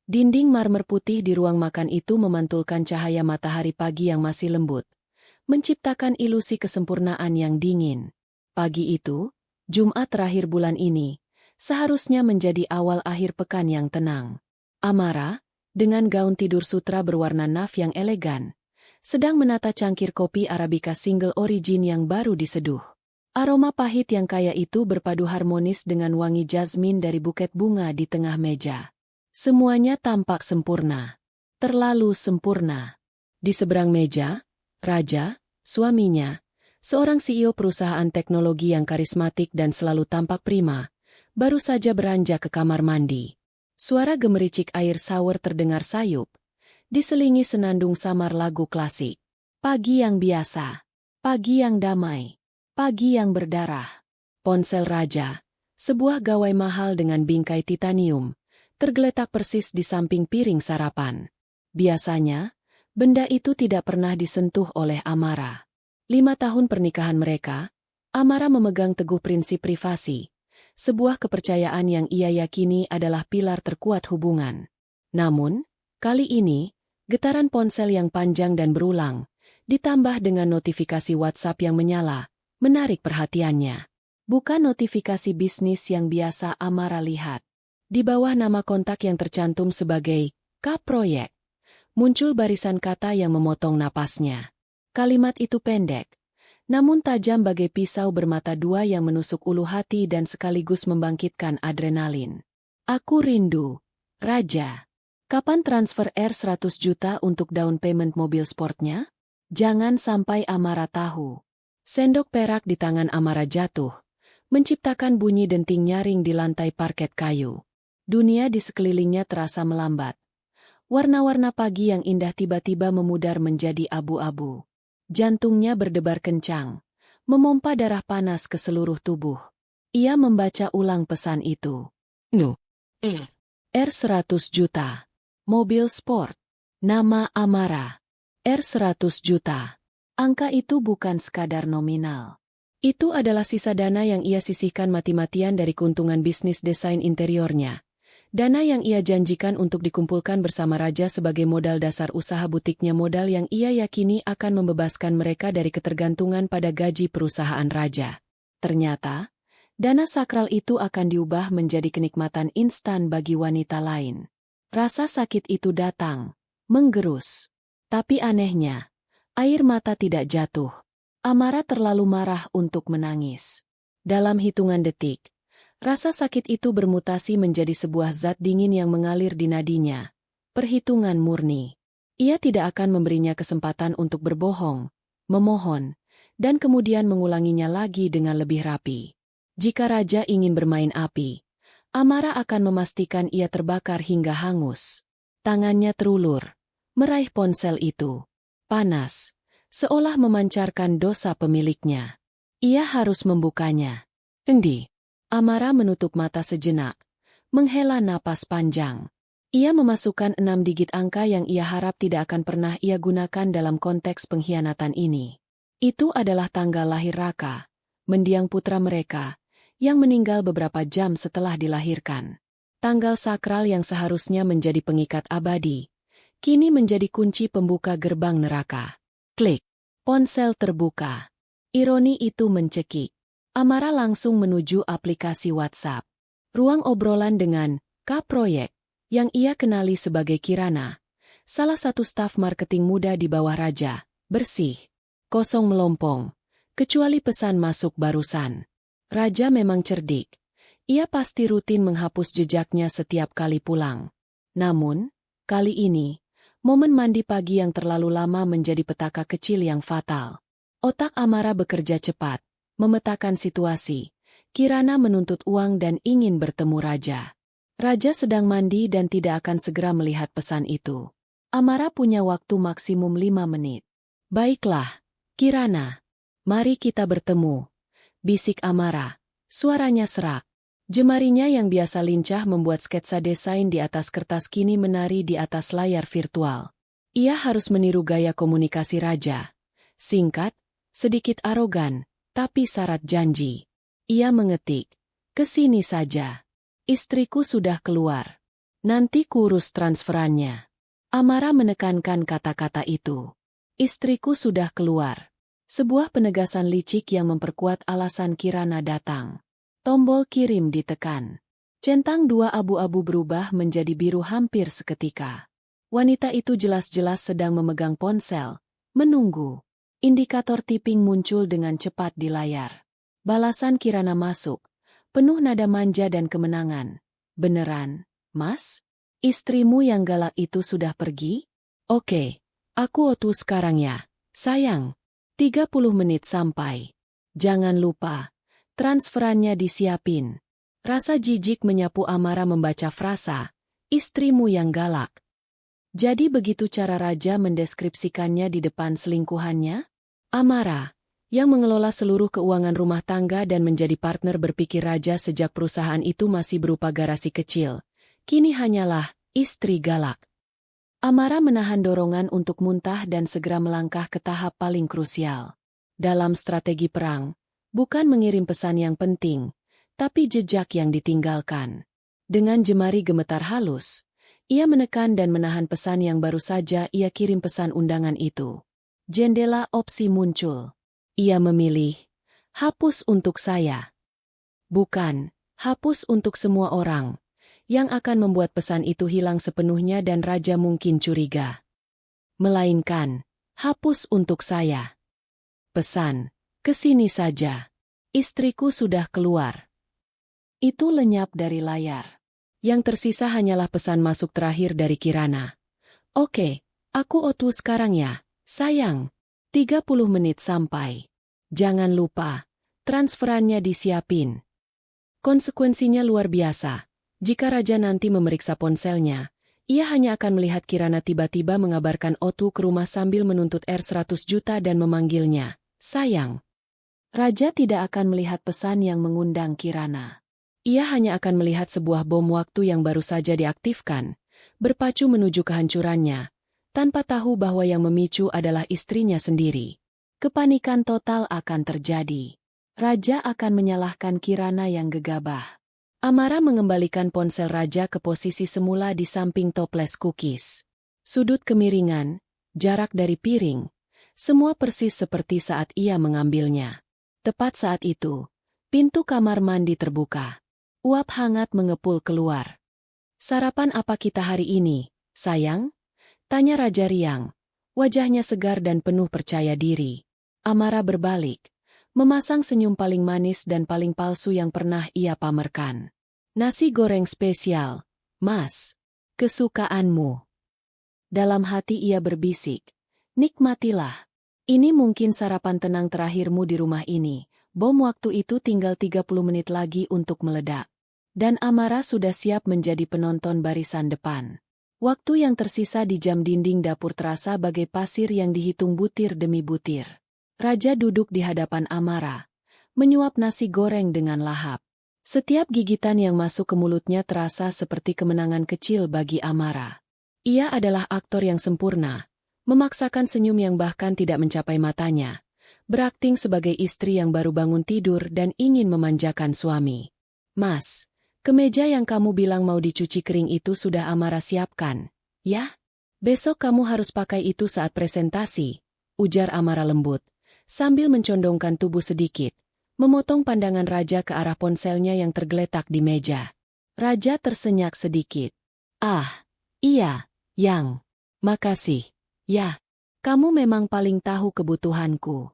Dinding marmer putih di ruang makan itu memantulkan cahaya matahari pagi yang masih lembut, menciptakan ilusi kesempurnaan yang dingin. Pagi itu, Jumat terakhir bulan ini, seharusnya menjadi awal akhir pekan yang tenang. Amara, dengan gaun tidur sutra berwarna naf yang elegan, sedang menata cangkir kopi Arabica single origin yang baru diseduh. Aroma pahit yang kaya itu berpadu harmonis dengan wangi jasmin dari buket bunga di tengah meja. Semuanya tampak sempurna. Terlalu sempurna. Di seberang meja, Raja, suaminya, seorang CEO perusahaan teknologi yang karismatik dan selalu tampak prima, baru saja beranjak ke kamar mandi. Suara gemericik air shower terdengar sayup, diselingi senandung samar lagu klasik. Pagi yang biasa, pagi yang damai, pagi yang berdarah. Ponsel Raja, sebuah gawai mahal dengan bingkai titanium, tergeletak persis di samping piring sarapan. Biasanya, benda itu tidak pernah disentuh oleh Amara. 5 tahun pernikahan mereka, Amara memegang teguh prinsip privasi, sebuah kepercayaan yang ia yakini adalah pilar terkuat hubungan. Namun, kali ini, getaran ponsel yang panjang dan berulang, ditambah dengan notifikasi WhatsApp yang menyala, menarik perhatiannya. Bukan notifikasi bisnis yang biasa Amara lihat. Di bawah nama kontak yang tercantum sebagai K Proyek, muncul barisan kata yang memotong napasnya. Kalimat itu pendek, namun tajam bagai pisau bermata dua yang menusuk ulu hati dan sekaligus membangkitkan adrenalin. Aku rindu, Raja. Kapan transfer R100 juta untuk down payment mobil sportnya? Jangan sampai Amara tahu. Sendok perak di tangan Amara jatuh, menciptakan bunyi denting nyaring di lantai parket kayu. Dunia di sekelilingnya terasa melambat. Warna-warna pagi yang indah tiba-tiba memudar menjadi abu-abu. Jantungnya berdebar kencang, memompa darah panas ke seluruh tubuh. Ia membaca ulang pesan itu. R100 juta. Mobil sport. Nama Amara. R100 juta. Angka itu bukan sekadar nominal. Itu adalah sisa dana yang ia sisihkan mati-matian dari keuntungan bisnis desain interiornya. Dana yang ia janjikan untuk dikumpulkan bersama Raja sebagai modal dasar usaha butiknya, modal yang ia yakini akan membebaskan mereka dari ketergantungan pada gaji perusahaan Raja. Ternyata, dana sakral itu akan diubah menjadi kenikmatan instan bagi wanita lain. Rasa sakit itu datang, menggerus. Tapi anehnya, air mata tidak jatuh. Amara terlalu marah untuk menangis. Dalam hitungan detik, rasa sakit itu bermutasi menjadi sebuah zat dingin yang mengalir di nadinya. Perhitungan murni. Ia tidak akan memberinya kesempatan untuk berbohong, memohon, dan kemudian mengulanginya lagi dengan lebih rapi. Jika Raja ingin bermain api, Amara akan memastikan ia terbakar hingga hangus. Tangannya terulur, meraih ponsel itu. Panas, seolah memancarkan dosa pemiliknya. Ia harus membukanya. Endi. Amara menutup mata sejenak, menghela napas panjang. Ia memasukkan 6 digit angka yang ia harap tidak akan pernah ia gunakan dalam konteks pengkhianatan ini. Itu adalah tanggal lahir Raka, mendiang putra mereka, yang meninggal beberapa jam setelah dilahirkan. Tanggal sakral yang seharusnya menjadi pengikat abadi, kini menjadi kunci pembuka gerbang neraka. Klik. Ponsel terbuka. Ironi itu mencekik. Amara langsung menuju aplikasi WhatsApp. Ruang obrolan dengan K Proyek, yang ia kenali sebagai Kirana, salah satu staf marketing muda di bawah Raja, bersih, kosong melompong, kecuali pesan masuk barusan. Raja memang cerdik. Ia pasti rutin menghapus jejaknya setiap kali pulang. Namun, kali ini, momen mandi pagi yang terlalu lama menjadi petaka kecil yang fatal. Otak Amara bekerja cepat, memetakan situasi. Kirana menuntut uang dan ingin bertemu Raja. Raja sedang mandi dan tidak akan segera melihat pesan itu. Amara punya waktu maksimum 5 menit. Baiklah, Kirana. Mari kita bertemu. Bisik Amara. Suaranya serak. Jemarinya yang biasa lincah membuat sketsa desain di atas kertas kini menari di atas layar virtual. Ia harus meniru gaya komunikasi Raja. Singkat, sedikit arogan, tapi syarat janji. Ia mengetik, "Kesini saja. Istriku sudah keluar." Nanti kurus transferannya. Amara menekankan kata-kata itu. Istriku sudah keluar. Sebuah penegasan licik yang memperkuat alasan Kirana datang. Tombol kirim ditekan. Centang dua abu-abu berubah menjadi biru hampir seketika. Wanita itu jelas-jelas sedang memegang ponsel, menunggu. Indikator tipping muncul dengan cepat di layar. Balasan Kirana masuk, penuh nada manja dan kemenangan. Beneran, Mas? Istrimu yang galak itu sudah pergi? Oke, aku otu sekarang ya, sayang. 30 menit sampai. Jangan lupa, transferannya disiapin. Rasa jijik menyapu Amara membaca frasa, istrimu yang galak. Jadi begitu cara Raja mendeskripsikannya di depan selingkuhannya? Amara, yang mengelola seluruh keuangan rumah tangga dan menjadi partner berpikir Raja sejak perusahaan itu masih berupa garasi kecil, kini hanyalah istri galak. Amara menahan dorongan untuk muntah dan segera melangkah ke tahap paling krusial. Dalam strategi perang, bukan mengirim pesan yang penting, tapi jejak yang ditinggalkan. Dengan jemari gemetar halus, ia menekan dan menahan pesan yang baru saja ia kirim pesan undangan itu. Jendela opsi muncul. Ia memilih, hapus untuk saya. Bukan, hapus untuk semua orang, yang akan membuat pesan itu hilang sepenuhnya dan Raja mungkin curiga. Melainkan, hapus untuk saya. Pesan, kesini saja. Istriku sudah keluar. Itu lenyap dari layar. Yang tersisa hanyalah pesan masuk terakhir dari Kirana. Oke, aku otu sekarang ya, sayang. 30 menit sampai. Jangan lupa, transferannya disiapin. Konsekuensinya luar biasa. Jika Raja nanti memeriksa ponselnya, ia hanya akan melihat Kirana tiba-tiba mengabarkan Otu ke rumah sambil menuntut R100 juta dan memanggilnya, sayang. Raja tidak akan melihat pesan yang mengundang Kirana. Ia hanya akan melihat sebuah bom waktu yang baru saja diaktifkan, berpacu menuju kehancurannya, tanpa tahu bahwa yang memicu adalah istrinya sendiri. Kepanikan total akan terjadi. Raja akan menyalahkan Kirana yang gegabah. Amara mengembalikan ponsel Raja ke posisi semula di samping toples cookies. Sudut kemiringan, jarak dari piring, semua persis seperti saat ia mengambilnya. Tepat saat itu, pintu kamar mandi terbuka. Uap hangat mengepul keluar. Sarapan apa kita hari ini, sayang? Tanya Raja riang. Wajahnya segar dan penuh percaya diri. Amara berbalik, memasang senyum paling manis dan paling palsu yang pernah ia pamerkan. Nasi goreng spesial, Mas. Kesukaanmu. Dalam hati ia berbisik. Nikmatilah. Ini mungkin sarapan tenang terakhirmu di rumah ini. Bom waktu itu tinggal 30 menit lagi untuk meledak. Dan Amara sudah siap menjadi penonton barisan depan. Waktu yang tersisa di jam dinding dapur terasa bagai pasir yang dihitung butir demi butir. Raja duduk di hadapan Amara, menyuap nasi goreng dengan lahap. Setiap gigitan yang masuk ke mulutnya terasa seperti kemenangan kecil bagi Amara. Ia adalah aktor yang sempurna, memaksakan senyum yang bahkan tidak mencapai matanya. Berakting sebagai istri yang baru bangun tidur dan ingin memanjakan suami. Mas, kemeja yang kamu bilang mau dicuci kering itu sudah Amara siapkan, ya? Besok kamu harus pakai itu saat presentasi, ujar Amara lembut, sambil mencondongkan tubuh sedikit, memotong pandangan Raja ke arah ponselnya yang tergeletak di meja. Raja tersenyak sedikit. Ah, iya, Yang. Makasih, ya. Kamu memang paling tahu kebutuhanku.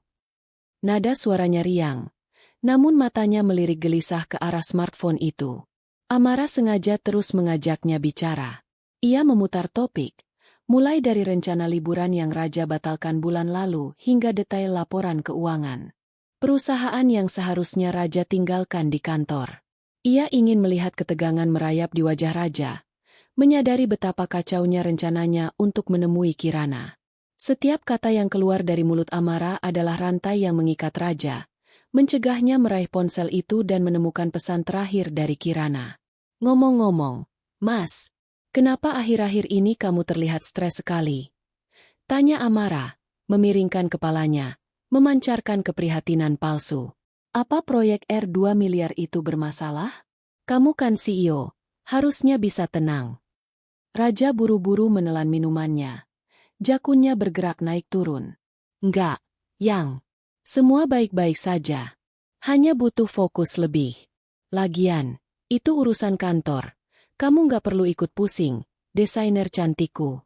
Nada suaranya riang, namun matanya melirik gelisah ke arah smartphone itu. Amara sengaja terus mengajaknya bicara. Ia memutar topik, mulai dari rencana liburan yang Raja batalkan bulan lalu hingga detail laporan keuangan. Perusahaan yang seharusnya Raja tinggalkan di kantor. Ia ingin melihat ketegangan merayap di wajah Raja, menyadari betapa kacaunya rencananya untuk menemui Kirana. Setiap kata yang keluar dari mulut Amara adalah rantai yang mengikat Raja, mencegahnya meraih ponsel itu dan menemukan pesan terakhir dari Kirana. Ngomong-ngomong, Mas, kenapa akhir-akhir ini kamu terlihat stres sekali? Tanya Amara, memiringkan kepalanya, memancarkan keprihatinan palsu. Apa proyek R2 miliar itu bermasalah? Kamu kan CEO, harusnya bisa tenang. Raja buru-buru menelan minumannya. Jakunnya bergerak naik turun. Enggak, Yang. Semua baik-baik saja. Hanya butuh fokus lebih. Lagian, itu urusan kantor. Kamu nggak perlu ikut pusing, desainer cantikku.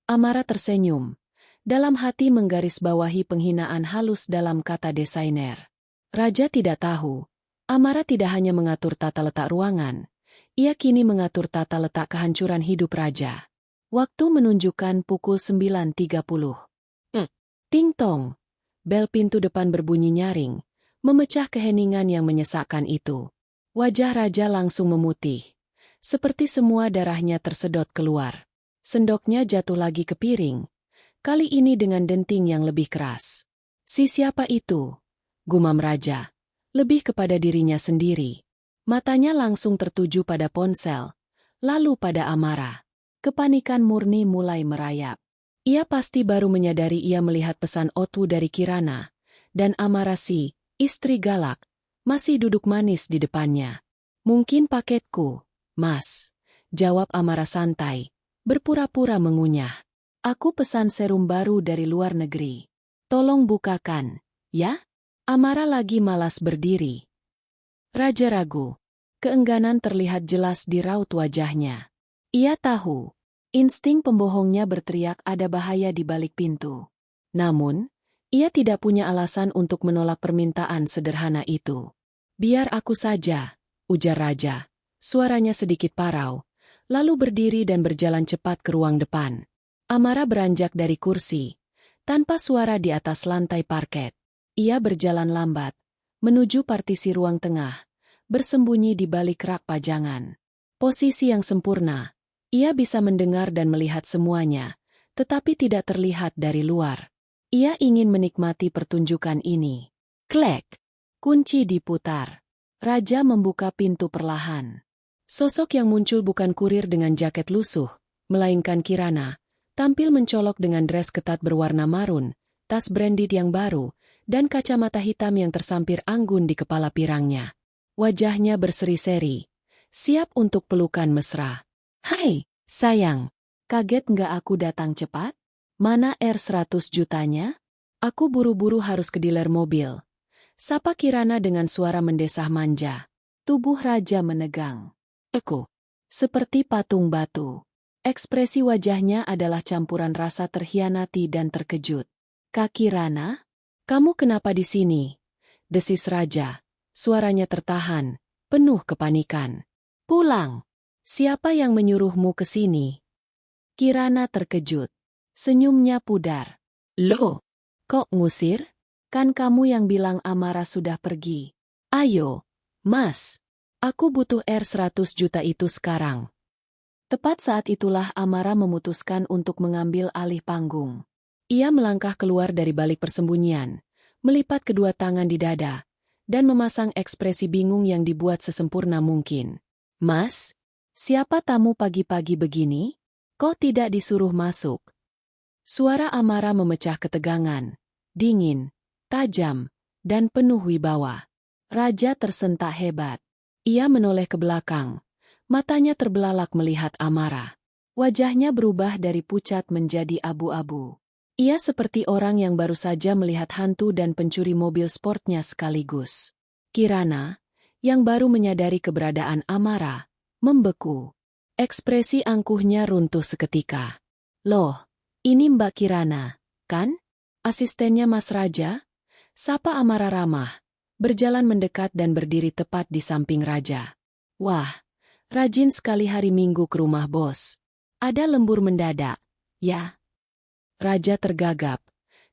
Amara tersenyum. Dalam hati menggarisbawahi penghinaan halus dalam kata desainer. Raja tidak tahu. Amara tidak hanya mengatur tata letak ruangan. Ia kini mengatur tata letak kehancuran hidup Raja. Waktu menunjukkan pukul 9.30. Ting tong. Bel pintu depan berbunyi nyaring, memecah keheningan yang menyesakkan itu. Wajah Raja langsung memutih. Seperti semua darahnya tersedot keluar. Sendoknya jatuh lagi ke piring. Kali ini dengan denting yang lebih keras. Si siapa itu? Gumam Raja. Lebih kepada dirinya sendiri. Matanya langsung tertuju pada ponsel. Lalu pada Amara. Kepanikan murni mulai merayap. Ia pasti baru menyadari ia melihat pesan Otwu dari Kirana. Dan Amara si, istri galak, masih duduk manis di depannya. Mungkin paketku, Mas. Jawab Amara santai. Berpura-pura mengunyah. Aku pesan serum baru dari luar negeri. Tolong bukakan, ya? Amara lagi malas berdiri. Raja ragu. Keengganan terlihat jelas di raut wajahnya. Ia tahu. Insting pembohongnya berteriak ada bahaya di balik pintu. Namun, ia tidak punya alasan untuk menolak permintaan sederhana itu. Biar aku saja, ujar Raja. Suaranya sedikit parau. Lalu berdiri dan berjalan cepat ke ruang depan. Amara beranjak dari kursi, tanpa suara di atas lantai parket. Ia berjalan lambat, menuju partisi ruang tengah, bersembunyi di balik rak pajangan. Posisi yang sempurna, ia bisa mendengar dan melihat semuanya, tetapi tidak terlihat dari luar. Ia ingin menikmati pertunjukan ini. Klek! Kunci diputar. Raja membuka pintu perlahan. Sosok yang muncul bukan kurir dengan jaket lusuh, melainkan Kirana. Tampil mencolok dengan dress ketat berwarna marun, tas branded yang baru, dan kacamata hitam yang tersampir anggun di kepala pirangnya. Wajahnya berseri-seri, siap untuk pelukan mesra. Hai, sayang, kaget nggak aku datang cepat? Mana R100 jutanya? Aku buru-buru harus ke dealer mobil. Sapa Kirana dengan suara mendesah manja. Tubuh Raja menegang. Seperti patung batu. Ekspresi wajahnya adalah campuran rasa terhianati dan terkejut. Kak Kirana, kamu kenapa di sini? Desis Raja. Suaranya tertahan, penuh kepanikan. Pulang. Siapa yang menyuruhmu ke sini? Kirana terkejut. Senyumnya pudar. Loh, kok ngusir? Kan kamu yang bilang Amara sudah pergi. Ayo, Mas. Aku butuh R100 juta itu sekarang. Tepat saat itulah Amara memutuskan untuk mengambil alih panggung. Ia melangkah keluar dari balik persembunyian, melipat kedua tangan di dada, dan memasang ekspresi bingung yang dibuat sesempurna mungkin. Mas, siapa tamu pagi-pagi begini? Kok tidak disuruh masuk? Suara Amara memecah ketegangan, dingin, tajam, dan penuh wibawa. Raja tersentak hebat. Ia menoleh ke belakang. Matanya terbelalak melihat Amara. Wajahnya berubah dari pucat menjadi abu-abu. Ia seperti orang yang baru saja melihat hantu dan pencuri mobil sportnya sekaligus. Kirana, yang baru menyadari keberadaan Amara, membeku. Ekspresi angkuhnya runtuh seketika. Loh, ini Mbak Kirana, kan? Asistennya Mas Raja? Sapa Amara ramah, berjalan mendekat dan berdiri tepat di samping Raja. Wah, rajin sekali hari Minggu ke rumah bos. Ada lembur mendadak, ya? Raja tergagap.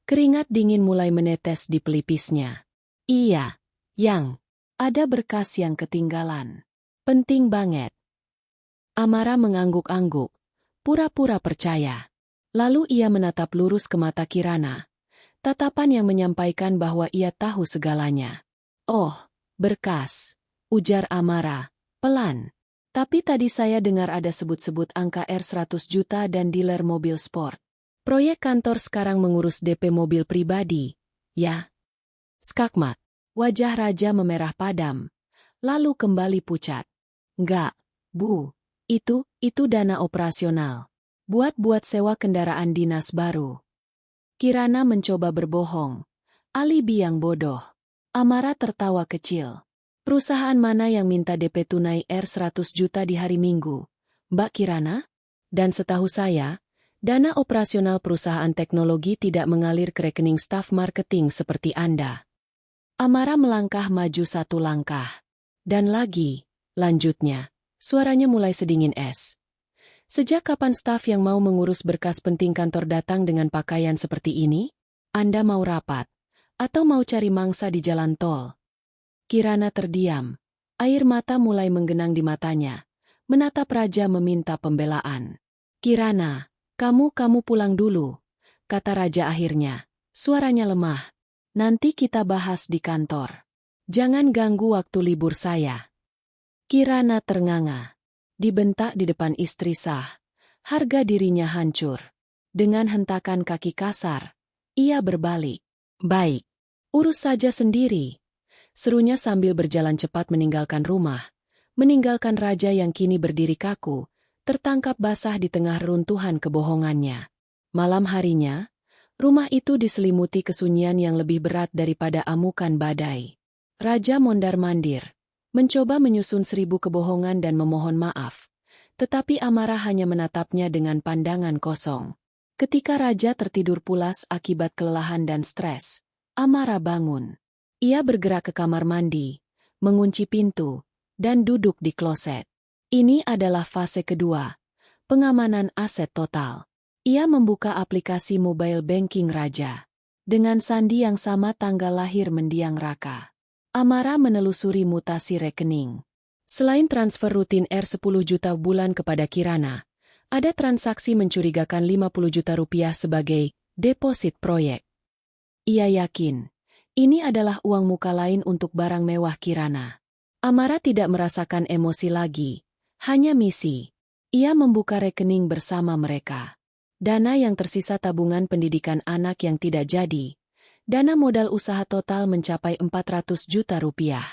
Keringat dingin mulai menetes di pelipisnya. Iya, Yang. Ada berkas yang ketinggalan. Penting banget. Amara mengangguk-angguk, pura-pura percaya. Lalu ia menatap lurus ke mata Kirana. Tatapan yang menyampaikan bahwa ia tahu segalanya. Oh, berkas, ujar Amara, pelan. Tapi tadi saya dengar ada sebut-sebut angka R100 juta dan dealer mobil sport. Proyek kantor sekarang mengurus DP mobil pribadi, ya? Skakmat. Wajah Raja memerah padam, lalu kembali pucat. Enggak, Bu. Itu dana operasional. Buat sewa kendaraan dinas baru. Kirana mencoba berbohong. Alibi yang bodoh. Amara tertawa kecil. Perusahaan mana yang minta DP tunai R100 juta di hari Minggu, Mbak Kirana? Dan setahu saya, dana operasional perusahaan teknologi tidak mengalir ke rekening staf marketing seperti Anda. Amara melangkah maju satu langkah. Dan lagi, lanjutnya, suaranya mulai sedingin es. Sejak kapan staf yang mau mengurus berkas penting kantor datang dengan pakaian seperti ini? Anda mau rapat? Atau mau cari mangsa di jalan tol? Kirana terdiam. Air mata mulai menggenang di matanya. Menatap Raja meminta pembelaan. Kirana, kamu pulang dulu, kata Raja akhirnya. Suaranya lemah. Nanti kita bahas di kantor. Jangan ganggu waktu libur saya. Kirana ternganga. Dibentak di depan istri sah. Harga dirinya hancur. Dengan hentakan kaki kasar, ia berbalik. Baik, urus saja sendiri. Serunya sambil berjalan cepat meninggalkan rumah. Meninggalkan Raja yang kini berdiri kaku, tertangkap basah di tengah runtuhan kebohongannya. Malam harinya, rumah itu diselimuti kesunyian yang lebih berat daripada amukan badai. Raja mondar-mandir. Mencoba menyusun 1000 kebohongan dan memohon maaf. Tetapi Amara hanya menatapnya dengan pandangan kosong. Ketika Raja tertidur pulas akibat kelelahan dan stres, Amara bangun. Ia bergerak ke kamar mandi, mengunci pintu, dan duduk di kloset. Ini adalah fase kedua, pengamanan aset total. Ia membuka aplikasi mobile banking Raja. Dengan sandi yang sama tanggal lahir mendiang Raka. Amara menelusuri mutasi rekening. Selain transfer rutin R10 juta bulan kepada Kirana, ada transaksi mencurigakan 50 juta rupiah sebagai deposit proyek. Ia yakin, ini adalah uang muka lain untuk barang mewah Kirana. Amara tidak merasakan emosi lagi, hanya misi. Ia membuka rekening bersama mereka. Dana yang tersisa tabungan pendidikan anak yang tidak jadi. Dana modal usaha total mencapai 400 juta rupiah.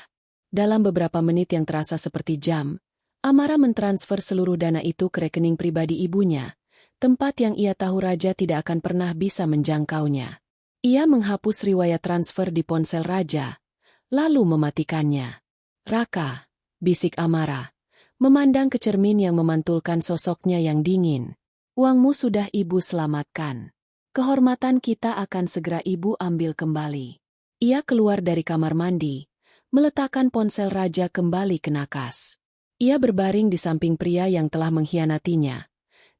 Dalam beberapa menit yang terasa seperti jam, Amara mentransfer seluruh dana itu ke rekening pribadi ibunya, tempat yang ia tahu Raja tidak akan pernah bisa menjangkaunya. Ia menghapus riwayat transfer di ponsel Raja, lalu mematikannya. Raka, bisik Amara, memandang ke cermin yang memantulkan sosoknya yang dingin. Uangmu sudah ibu selamatkan. Kehormatan kita akan segera ibu ambil kembali. Ia keluar dari kamar mandi, meletakkan ponsel Raja kembali ke nakas. Ia berbaring di samping pria yang telah mengkhianatinya,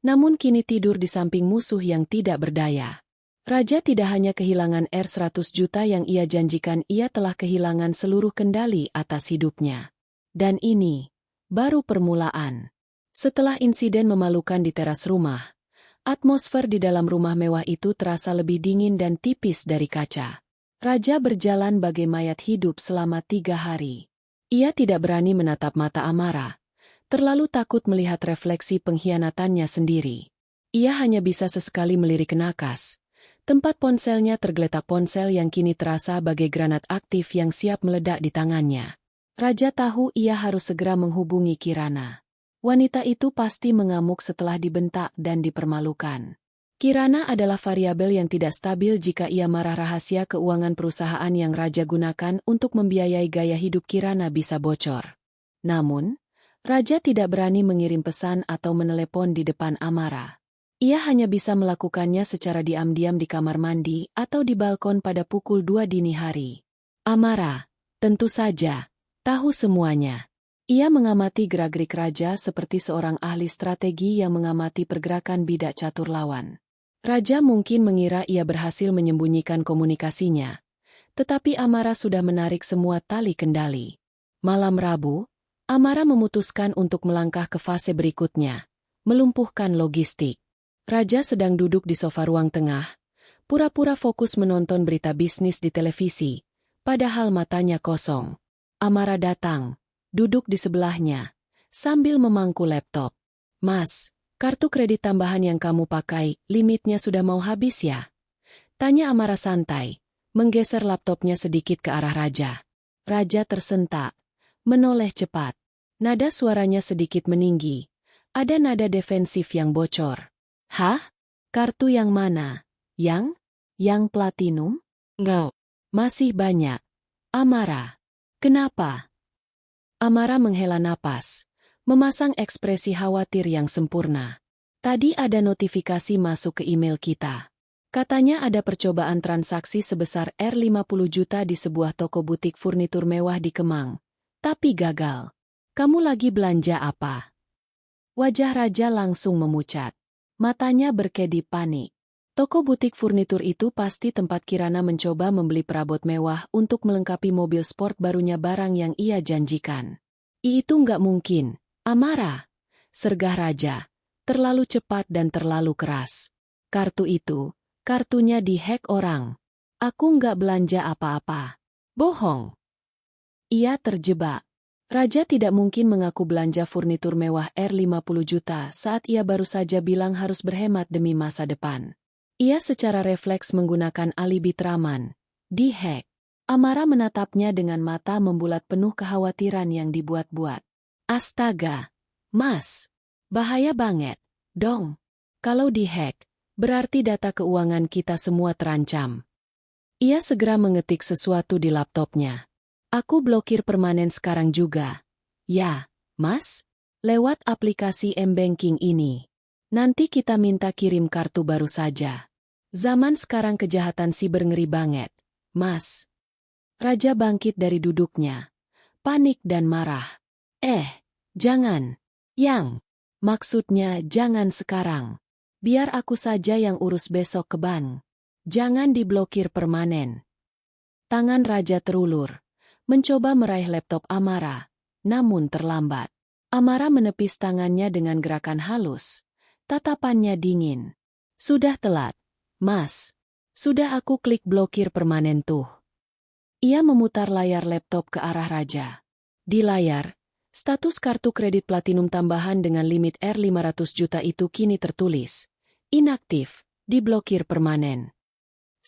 namun kini tidur di samping musuh yang tidak berdaya. Raja tidak hanya kehilangan R100 juta yang ia janjikan, ia telah kehilangan seluruh kendali atas hidupnya. Dan ini baru permulaan. Setelah insiden memalukan di teras rumah, atmosfer di dalam rumah mewah itu terasa lebih dingin dan tipis dari kaca. Raja berjalan bagai mayat hidup selama 3 hari. Ia tidak berani menatap mata Amara, terlalu takut melihat refleksi pengkhianatannya sendiri. Ia hanya bisa sesekali melirik ke nakas. Tempat ponselnya tergeletak ponsel yang kini terasa bagai granat aktif yang siap meledak di tangannya. Raja tahu ia harus segera menghubungi Kirana. Wanita itu pasti mengamuk setelah dibentak dan dipermalukan. Kirana adalah variabel yang tidak stabil jika ia marah. Rahasia keuangan perusahaan yang Raja gunakan untuk membiayai gaya hidup Kirana bisa bocor. Namun, Raja tidak berani mengirim pesan atau menelepon di depan Amara. Ia hanya bisa melakukannya secara diam-diam di kamar mandi atau di balkon pada pukul 2 dini hari. Amara, tentu saja, tahu semuanya. Ia mengamati gerak-gerik Raja seperti seorang ahli strategi yang mengamati pergerakan bidak catur lawan. Raja mungkin mengira ia berhasil menyembunyikan komunikasinya, tetapi Amara sudah menarik semua tali kendali. Malam Rabu, Amara memutuskan untuk melangkah ke fase berikutnya, melumpuhkan logistik. Raja sedang duduk di sofa ruang tengah, pura-pura fokus menonton berita bisnis di televisi, padahal matanya kosong. Amara datang, duduk di sebelahnya, sambil memangku laptop. Mas, kartu kredit tambahan yang kamu pakai, limitnya sudah mau habis ya? Tanya Amara santai, menggeser laptopnya sedikit ke arah Raja. Raja tersentak, menoleh cepat. Nada suaranya sedikit meninggi, Ada nada defensif yang bocor. Hah? Kartu yang mana? Yang platinum? Nggak. Masih banyak. Amara. Kenapa? Amara menghela napas, memasang ekspresi khawatir yang sempurna. Tadi ada notifikasi masuk ke email kita. Katanya ada percobaan transaksi sebesar R50 juta di sebuah toko butik furnitur mewah di Kemang. Tapi gagal. Kamu lagi belanja apa? Wajah Raja langsung memucat. Matanya berkedip panik. Toko butik furnitur itu pasti tempat Kirana mencoba membeli perabot mewah untuk melengkapi mobil sport barunya barang yang ia janjikan. Itu nggak mungkin, Amara. Sergah Raja. Terlalu cepat dan terlalu keras. Kartunya dihack orang. Aku nggak belanja apa-apa. Bohong. Ia terjebak. Raja tidak mungkin mengaku belanja furnitur mewah R50 juta saat ia baru saja bilang harus berhemat demi masa depan. Ia secara refleks menggunakan alibi teraman. Dihack. Amara menatapnya dengan mata membulat penuh kekhawatiran yang dibuat-buat. Astaga. Mas. Bahaya banget. Dong. Kalau dihack, berarti data keuangan kita semua terancam. Ia segera mengetik sesuatu di laptopnya. Aku blokir permanen sekarang juga. Ya, Mas. Lewat aplikasi M-Banking ini. Nanti kita minta kirim kartu baru saja. Zaman sekarang kejahatan siber ngeri banget, Mas. Raja bangkit dari duduknya. Panik dan marah. Jangan. Maksudnya jangan sekarang. Biar aku saja yang urus besok ke bank. Jangan diblokir permanen. Tangan Raja terulur. Mencoba meraih laptop Amara, namun terlambat. Amara menepis tangannya dengan gerakan halus. Tatapannya dingin. Sudah telat, Mas. Sudah aku klik blokir permanen tuh. Ia memutar layar laptop ke arah Raja. Di layar, status kartu kredit platinum tambahan dengan limit R500 juta itu kini tertulis. Inaktif, diblokir permanen.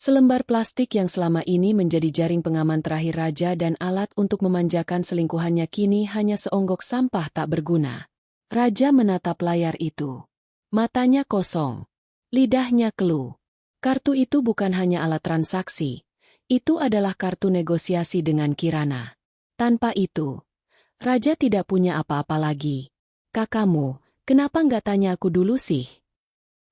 Selembar plastik yang selama ini menjadi jaring pengaman terakhir Raja dan alat untuk memanjakan selingkuhannya kini hanya seonggok sampah tak berguna. Raja menatap layar itu. Matanya kosong. Lidahnya keluh. Kartu itu bukan hanya alat transaksi. Itu adalah kartu negosiasi dengan Kirana. Tanpa itu, Raja tidak punya apa-apa lagi. Kakakmu, kenapa nggak tanya aku dulu sih?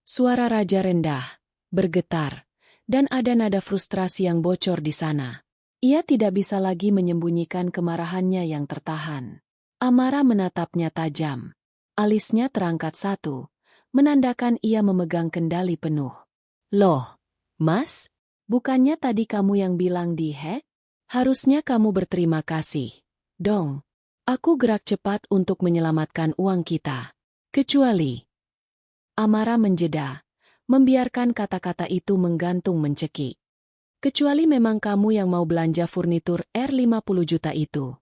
Suara Raja rendah, bergetar. Dan ada nada frustrasi yang bocor di sana. Ia tidak bisa lagi menyembunyikan kemarahannya yang tertahan. Amara menatapnya tajam. Alisnya terangkat satu, menandakan ia memegang kendali penuh. Loh, Mas? Bukannya tadi kamu yang bilang dihack? Harusnya kamu berterima kasih. Dong. Aku gerak cepat untuk menyelamatkan uang kita. Kecuali. Amara menjeda. Membiarkan kata-kata itu menggantung mencekik. Kecuali memang kamu yang mau belanja furnitur R50 juta itu.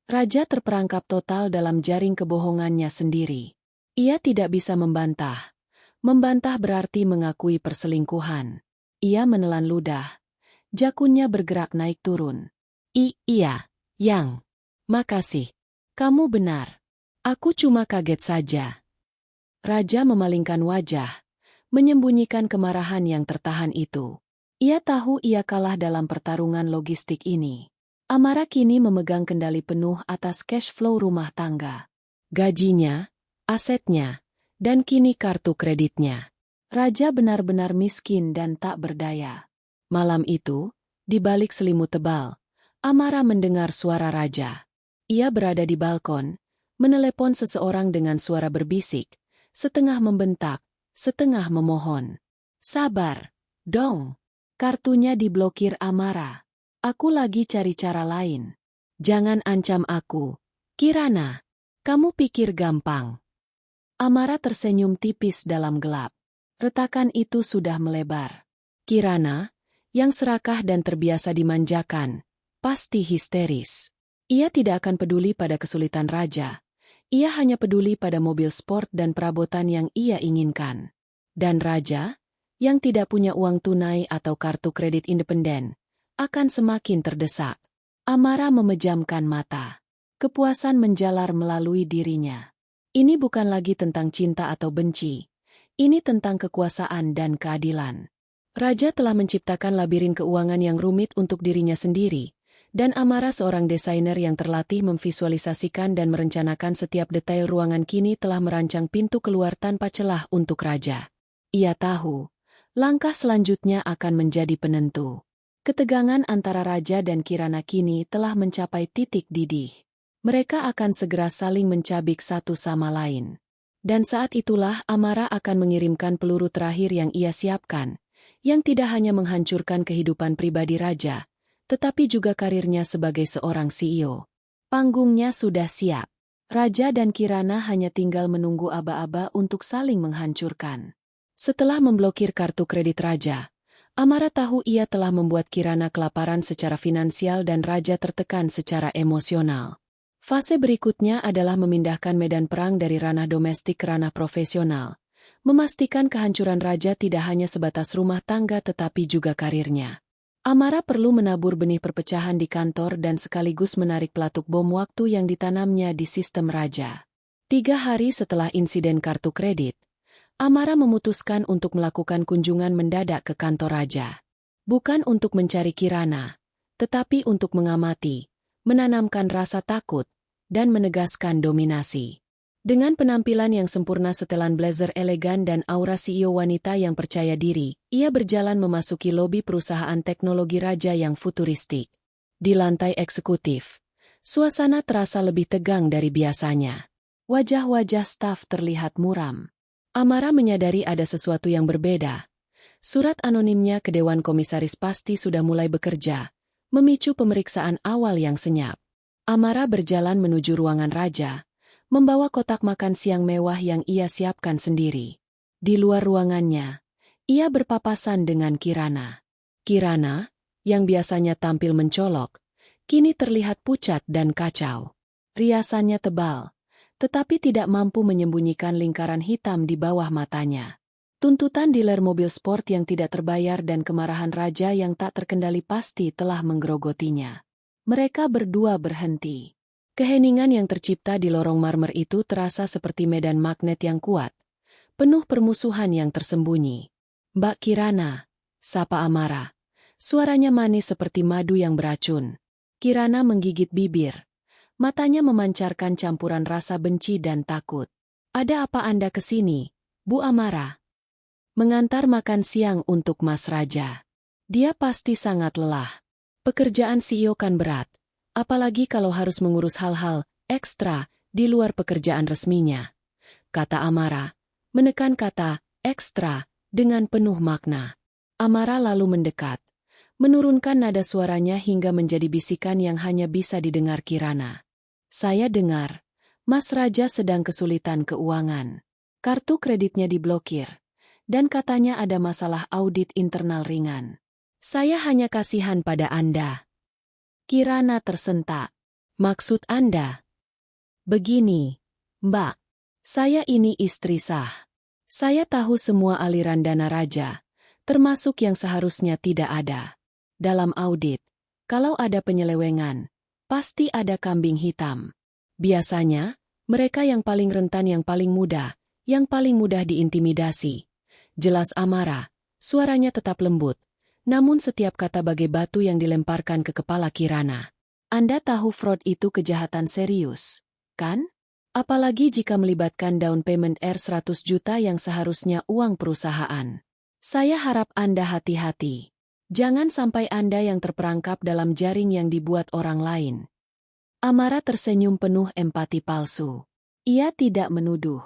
Raja terperangkap total dalam jaring kebohongannya sendiri. Ia tidak bisa membantah. Membantah berarti mengakui perselingkuhan. Ia menelan ludah. Jakunnya bergerak naik turun. Iya, Yang. Makasih. Kamu benar. Aku cuma kaget saja. Raja memalingkan wajah. Menyembunyikan kemarahan yang tertahan itu. Ia tahu ia kalah dalam pertarungan logistik ini. Amara kini memegang kendali penuh atas cash flow rumah tangga. Gajinya, asetnya, dan kini kartu kreditnya. Raja benar-benar miskin dan tak berdaya. Malam itu, di balik selimut tebal, Amara mendengar suara Raja. Ia berada di balkon, menelepon seseorang dengan suara berbisik, setengah membentak, setengah memohon. Sabar, dong. Kartunya diblokir Amara. Aku lagi cari cara lain. Jangan ancam aku. Kirana, kamu pikir gampang. Amara tersenyum tipis dalam gelap. Retakan itu sudah melebar. Kirana, yang serakah dan terbiasa dimanjakan, pasti histeris. Ia tidak akan peduli pada kesulitan Raja. Ia hanya peduli pada mobil sport dan perabotan yang ia inginkan. Dan Raja, yang tidak punya uang tunai atau kartu kredit independen, akan semakin terdesak. Amara memejamkan mata. Kepuasan menjalar melalui dirinya. Ini bukan lagi tentang cinta atau benci. Ini tentang kekuasaan dan keadilan. Raja telah menciptakan labirin keuangan yang rumit untuk dirinya sendiri, dan Amara seorang desainer yang terlatih memvisualisasikan dan merencanakan setiap detail ruangan kini telah merancang pintu keluar tanpa celah untuk raja. Ia tahu, langkah selanjutnya akan menjadi penentu. Ketegangan antara raja dan Kirana kini telah mencapai titik didih. Mereka akan segera saling mencabik satu sama lain. Dan saat itulah Amara akan mengirimkan peluru terakhir yang ia siapkan, yang tidak hanya menghancurkan kehidupan pribadi raja, tetapi juga karirnya sebagai seorang CEO. Panggungnya sudah siap. Raja dan Kirana hanya tinggal menunggu aba-aba untuk saling menghancurkan. Setelah memblokir kartu kredit raja, Amara tahu ia telah membuat Kirana kelaparan secara finansial dan raja tertekan secara emosional. Fase berikutnya adalah memindahkan medan perang dari ranah domestik ke ranah profesional, memastikan kehancuran raja tidak hanya sebatas rumah tangga tetapi juga karirnya. Amara perlu menabur benih perpecahan di kantor dan sekaligus menarik pelatuk bom waktu yang ditanamnya di sistem raja. 3 hari setelah insiden kartu kredit, Amara memutuskan untuk melakukan kunjungan mendadak ke kantor raja. Bukan untuk mencari Kirana, tetapi untuk mengamati, menanamkan rasa takut, dan menegaskan dominasi. Dengan penampilan yang sempurna setelan blazer elegan dan aura CEO wanita yang percaya diri, ia berjalan memasuki lobi perusahaan teknologi raja yang futuristik. Di lantai eksekutif, suasana terasa lebih tegang dari biasanya. Wajah-wajah staf terlihat muram. Amara menyadari ada sesuatu yang berbeda. Surat anonimnya ke Dewan Komisaris pasti sudah mulai bekerja, memicu pemeriksaan awal yang senyap. Amara berjalan menuju ruangan raja, membawa kotak makan siang mewah yang ia siapkan sendiri. Di luar ruangannya, ia berpapasan dengan Kirana. Kirana, yang biasanya tampil mencolok, kini terlihat pucat dan kacau. Riasannya tebal, tetapi tidak mampu menyembunyikan lingkaran hitam di bawah matanya. Tuntutan dealer mobil sport yang tidak terbayar dan kemarahan raja yang tak terkendali pasti telah menggerogotinya. Mereka berdua berhenti. Keheningan yang tercipta di lorong marmer itu terasa seperti medan magnet yang kuat, penuh permusuhan yang tersembunyi. "Mbak Kirana," sapa Amara. Suaranya manis seperti madu yang beracun. Kirana menggigit bibir. Matanya memancarkan campuran rasa benci dan takut. "Ada apa Anda ke sini, Bu Amara?" "Mengantar makan siang untuk Mas Raja." Dia pasti sangat lelah. Pekerjaan CEO kan berat. Apalagi kalau harus mengurus hal-hal ekstra di luar pekerjaan resminya, kata Amara, menekan kata ekstra dengan penuh makna. Amara lalu mendekat, menurunkan nada suaranya hingga menjadi bisikan yang hanya bisa didengar Kirana. "Saya dengar, Mas Raja sedang kesulitan keuangan. Kartu kreditnya diblokir, dan katanya ada masalah audit internal ringan. Saya hanya kasihan pada Anda." Kirana tersentak. "Maksud Anda?" "Begini, Mbak. Saya ini istri sah. Saya tahu semua aliran dana raja, termasuk yang seharusnya tidak ada. Dalam audit, kalau ada penyelewengan, pasti ada kambing hitam. Biasanya, mereka yang paling rentan yang paling mudah diintimidasi." Jelas Amara, suaranya tetap lembut. Namun setiap kata bagai batu yang dilemparkan ke kepala Kirana. "Anda tahu fraud itu kejahatan serius, kan? Apalagi jika melibatkan down payment 100 juta yang seharusnya uang perusahaan. Saya harap Anda hati-hati. Jangan sampai Anda yang terperangkap dalam jaring yang dibuat orang lain." Amara tersenyum penuh empati palsu. Ia tidak menuduh.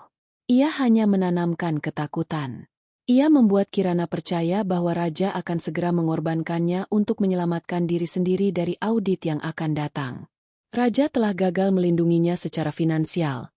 Ia hanya menanamkan ketakutan. Ia membuat Kirana percaya bahwa raja akan segera mengorbankannya untuk menyelamatkan diri sendiri dari audit yang akan datang. Raja telah gagal melindunginya secara finansial.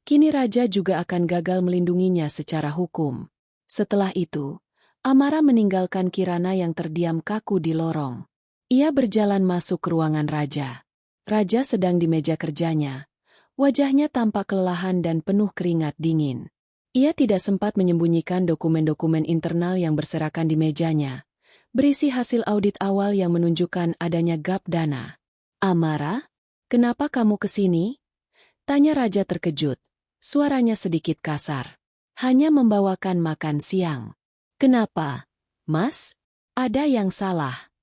Kini raja juga akan gagal melindunginya secara hukum. Setelah itu, Amara meninggalkan Kirana yang terdiam kaku di lorong. Ia berjalan masuk ke ruangan raja. Raja sedang di meja kerjanya. Wajahnya tampak kelelahan dan penuh keringat dingin. Ia tidak sempat menyembunyikan dokumen-dokumen internal yang berserakan di mejanya, berisi hasil audit awal yang menunjukkan adanya gap dana. "Amara, kenapa kamu ke sini?" tanya raja terkejut, Suaranya sedikit kasar. Hanya membawakan makan siang. Kenapa, Mas? Ada yang salah?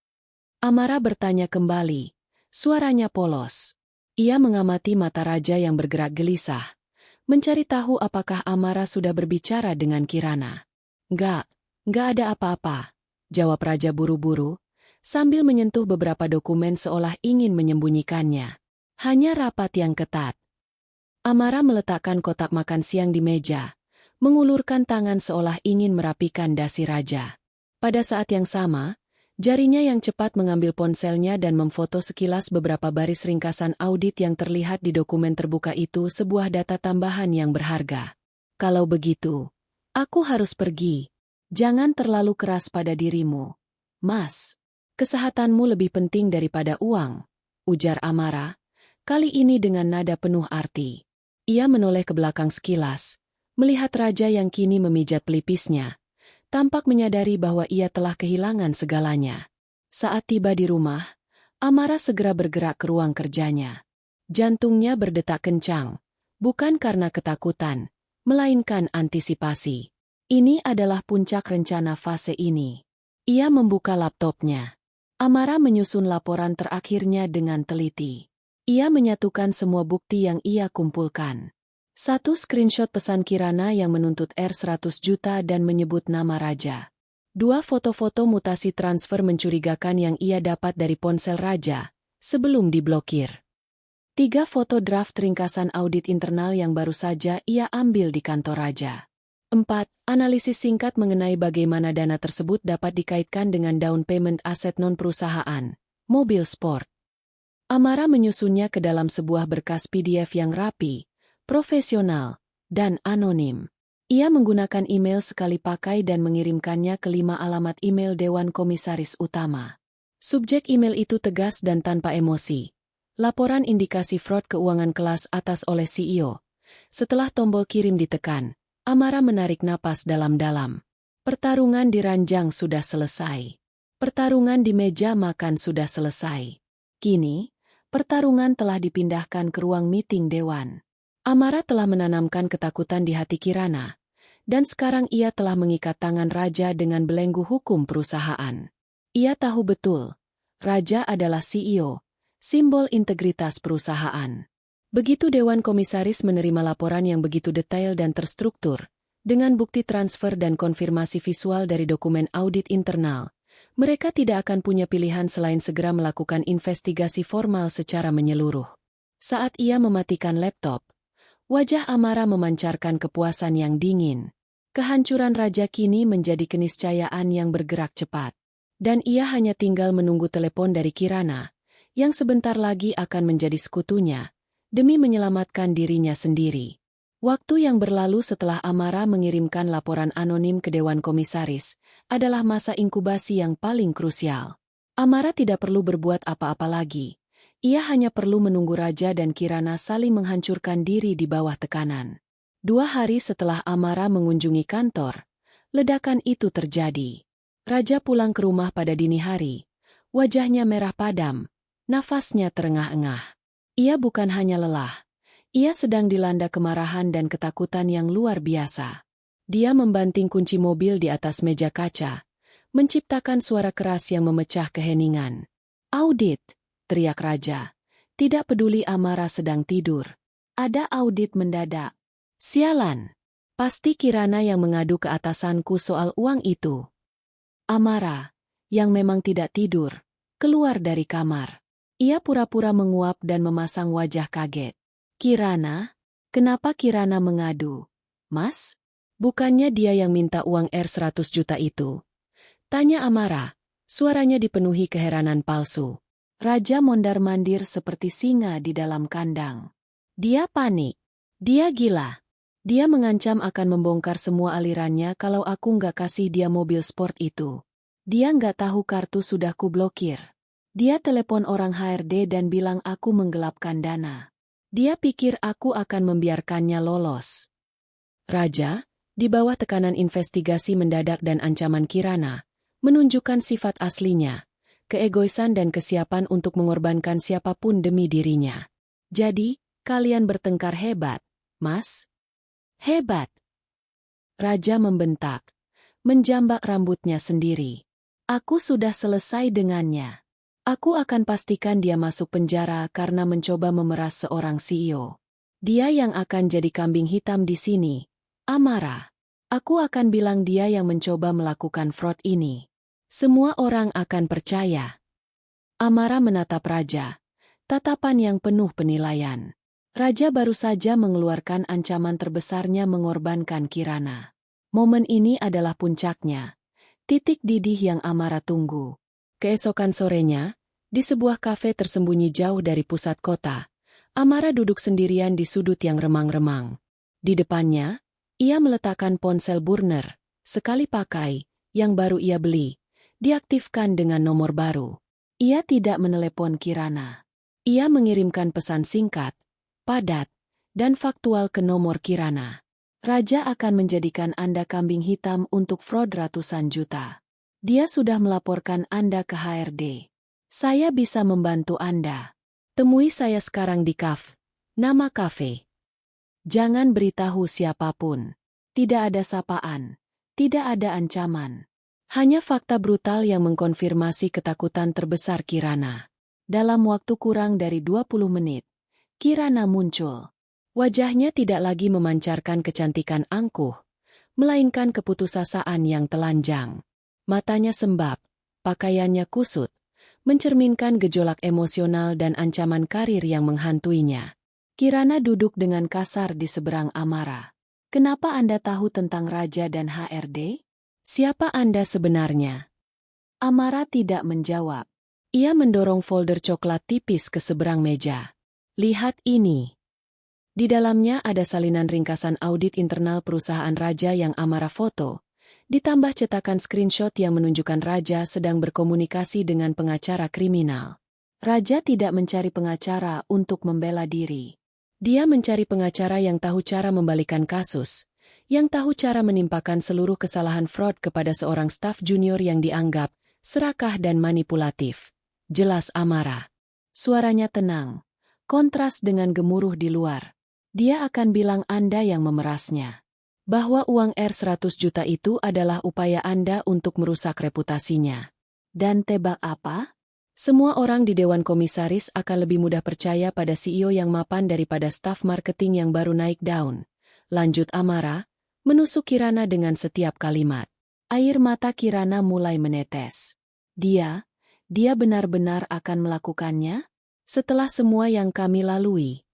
Amara bertanya kembali. Suaranya polos. Ia mengamati mata raja yang bergerak gelisah, mencari tahu apakah Amara sudah berbicara dengan Kirana. Nggak ada apa-apa, jawab raja buru-buru, sambil menyentuh beberapa dokumen seolah ingin menyembunyikannya. Hanya rapat yang ketat. Amara meletakkan kotak makan siang di meja, mengulurkan tangan seolah ingin merapikan dasi raja. Pada saat yang sama, jarinya yang cepat mengambil ponselnya dan memfoto sekilas beberapa baris ringkasan audit yang terlihat di dokumen terbuka itu sebuah data tambahan yang berharga. Kalau begitu, aku harus pergi. Jangan terlalu keras pada dirimu. Mas, kesehatanmu lebih penting daripada uang, ujar Amara, kali ini dengan nada penuh arti. Ia menoleh ke belakang sekilas, melihat raja yang kini memijat pelipisnya. Tampak menyadari bahwa ia telah kehilangan segalanya. Saat tiba di rumah, Amara segera bergerak ke ruang kerjanya. Jantungnya berdetak kencang, bukan karena ketakutan, melainkan antisipasi. Ini adalah puncak rencana fase ini. Ia membuka laptopnya. Amara menyusun laporan terakhirnya dengan teliti. Ia menyatukan semua bukti yang ia kumpulkan. Satu screenshot pesan Kirana yang menuntut R100 juta dan menyebut nama raja. Dua foto-foto mutasi transfer mencurigakan yang ia dapat dari ponsel raja, sebelum diblokir. 3 foto draft ringkasan audit internal yang baru saja ia ambil di kantor raja. 4. Analisis singkat mengenai bagaimana dana tersebut dapat dikaitkan dengan down payment aset non-perusahaan, mobil sport. Amara menyusunnya ke dalam sebuah berkas PDF yang rapi, profesional, dan anonim. Ia menggunakan email sekali pakai dan mengirimkannya ke 5 alamat email Dewan Komisaris Utama. Subjek email itu tegas dan tanpa emosi. Laporan indikasi fraud keuangan kelas atas oleh CEO. Setelah tombol kirim ditekan, Amara menarik napas dalam-dalam. Pertarungan di ranjang sudah selesai. Pertarungan di meja makan sudah selesai. Kini, pertarungan telah dipindahkan ke ruang meeting Dewan. Amara telah menanamkan ketakutan di hati Kirana, dan sekarang ia telah mengikat tangan raja dengan belenggu hukum perusahaan. Ia tahu betul, raja adalah CEO, simbol integritas perusahaan. Begitu Dewan Komisaris menerima laporan yang begitu detail dan terstruktur, dengan bukti transfer dan konfirmasi visual dari dokumen audit internal, mereka tidak akan punya pilihan selain segera melakukan investigasi formal secara menyeluruh. Saat ia mematikan laptop, wajah Amara memancarkan kepuasan yang dingin. Kehancuran raja kini menjadi keniscayaan yang bergerak cepat. Dan ia hanya tinggal menunggu telepon dari Kirana, yang sebentar lagi akan menjadi sekutunya, demi menyelamatkan dirinya sendiri. Waktu yang berlalu setelah Amara mengirimkan laporan anonim ke Dewan Komisaris adalah masa inkubasi yang paling krusial. Amara tidak perlu berbuat apa-apa lagi. Ia hanya perlu menunggu raja dan Kirana saling menghancurkan diri di bawah tekanan. 2 hari setelah Amara mengunjungi kantor, ledakan itu terjadi. Raja pulang ke rumah pada dini hari. Wajahnya merah padam, nafasnya terengah-engah. Ia bukan hanya lelah, ia sedang dilanda kemarahan dan ketakutan yang luar biasa. Dia membanting kunci mobil di atas meja kaca, menciptakan suara keras yang memecah keheningan. Audit, teriak raja. Tidak peduli Amara sedang tidur. Ada audit mendadak. Sialan. Pasti Kirana yang mengadu ke atasanku soal uang itu. Amara, yang memang tidak tidur, keluar dari kamar. Ia pura-pura menguap dan memasang wajah kaget. Kirana? Kenapa Kirana mengadu? Mas? Bukannya dia yang minta uang R100 juta itu? Tanya Amara, suaranya dipenuhi keheranan palsu. Raja mondar-mandir seperti singa di dalam kandang. Dia panik. Dia gila. Dia mengancam akan membongkar semua alirannya kalau aku nggak kasih dia mobil sport itu. Dia nggak tahu kartu sudah kublokir. Dia telepon orang HRD dan bilang aku menggelapkan dana. Dia pikir aku akan membiarkannya lolos. Raja, di bawah tekanan investigasi mendadak dan ancaman Kirana, menunjukkan sifat aslinya, keegoisan dan kesiapan untuk mengorbankan siapapun demi dirinya. Jadi, kalian bertengkar hebat, Mas? Hebat! Raja membentak, menjambak rambutnya sendiri. Aku sudah selesai dengannya. Aku akan pastikan dia masuk penjara karena mencoba memeras seorang CEO. Dia yang akan jadi kambing hitam di sini. Amara. Aku akan bilang dia yang mencoba melakukan fraud ini. Semua orang akan percaya. Amara menatap Raja. Tatapan yang penuh penilaian. Raja baru saja mengeluarkan ancaman terbesarnya mengorbankan Kirana. Momen ini adalah puncaknya. Titik didih yang Amara tunggu. Keesokan sorenya, di sebuah kafe tersembunyi jauh dari pusat kota, Amara duduk sendirian di sudut yang remang-remang. Di depannya, ia meletakkan ponsel burner, sekali pakai, yang baru ia beli, diaktifkan dengan nomor baru. Ia tidak menelepon Kirana. Ia mengirimkan pesan singkat, padat, dan faktual ke nomor Kirana. Raja akan menjadikan Anda kambing hitam untuk fraud ratusan juta. Dia sudah melaporkan Anda ke HRD. Saya bisa membantu Anda. Temui saya sekarang di nama kafe. Jangan beritahu siapapun. Tidak ada sapaan. Tidak ada ancaman. Hanya fakta brutal yang mengkonfirmasi ketakutan terbesar Kirana. Dalam waktu kurang dari 20 menit, Kirana muncul. Wajahnya tidak lagi memancarkan kecantikan angkuh, melainkan keputusasaan yang telanjang. Matanya sembab, pakaiannya kusut, mencerminkan gejolak emosional dan ancaman karir yang menghantuinya. Kirana duduk dengan kasar di seberang Amara. Kenapa Anda tahu tentang Raja dan HRD? Siapa Anda sebenarnya? Amara tidak menjawab. Ia mendorong folder coklat tipis ke seberang meja. Lihat ini. Di dalamnya ada salinan ringkasan audit internal perusahaan Raja yang Amara foto, ditambah cetakan screenshot yang menunjukkan Raja sedang berkomunikasi dengan pengacara kriminal. Raja tidak mencari pengacara untuk membela diri. Dia mencari pengacara yang tahu cara membalikan kasus, yang tahu cara menimpakan seluruh kesalahan fraud kepada seorang staf junior yang dianggap serakah dan manipulatif. Jelas Amara. Suaranya tenang, kontras dengan gemuruh di luar. Dia akan bilang Anda yang memerasnya. Bahwa uang R100 juta itu adalah upaya Anda untuk merusak reputasinya. Dan tebak apa? Semua orang di Dewan Komisaris akan lebih mudah percaya pada CEO yang mapan daripada staf marketing yang baru naik daun. Lanjut Amara, menusuk Kirana dengan setiap kalimat. Air mata Kirana mulai menetes. Dia benar-benar akan melakukannya? Setelah semua yang kami lalui.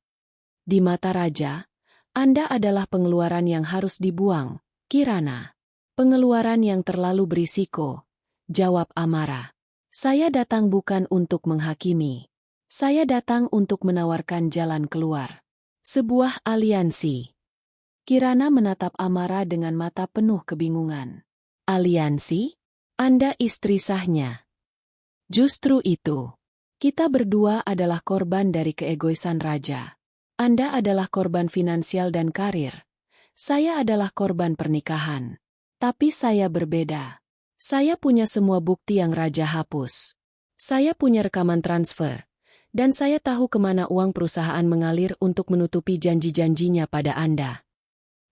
Di mata Raja, Anda adalah pengeluaran yang harus dibuang, Kirana. Pengeluaran yang terlalu berisiko, jawab Amara. Saya datang bukan untuk menghakimi. Saya datang untuk menawarkan jalan keluar. Sebuah aliansi. Kirana menatap Amara dengan mata penuh kebingungan. Aliansi? Anda istri sahnya. Justru itu. Kita berdua adalah korban dari keegoisan Raja. Anda adalah korban finansial dan karir. Saya adalah korban pernikahan. Tapi saya berbeda. Saya punya semua bukti yang Raja hapus. Saya punya rekaman transfer. Dan saya tahu kemana uang perusahaan mengalir untuk menutupi janji-janjinya pada Anda.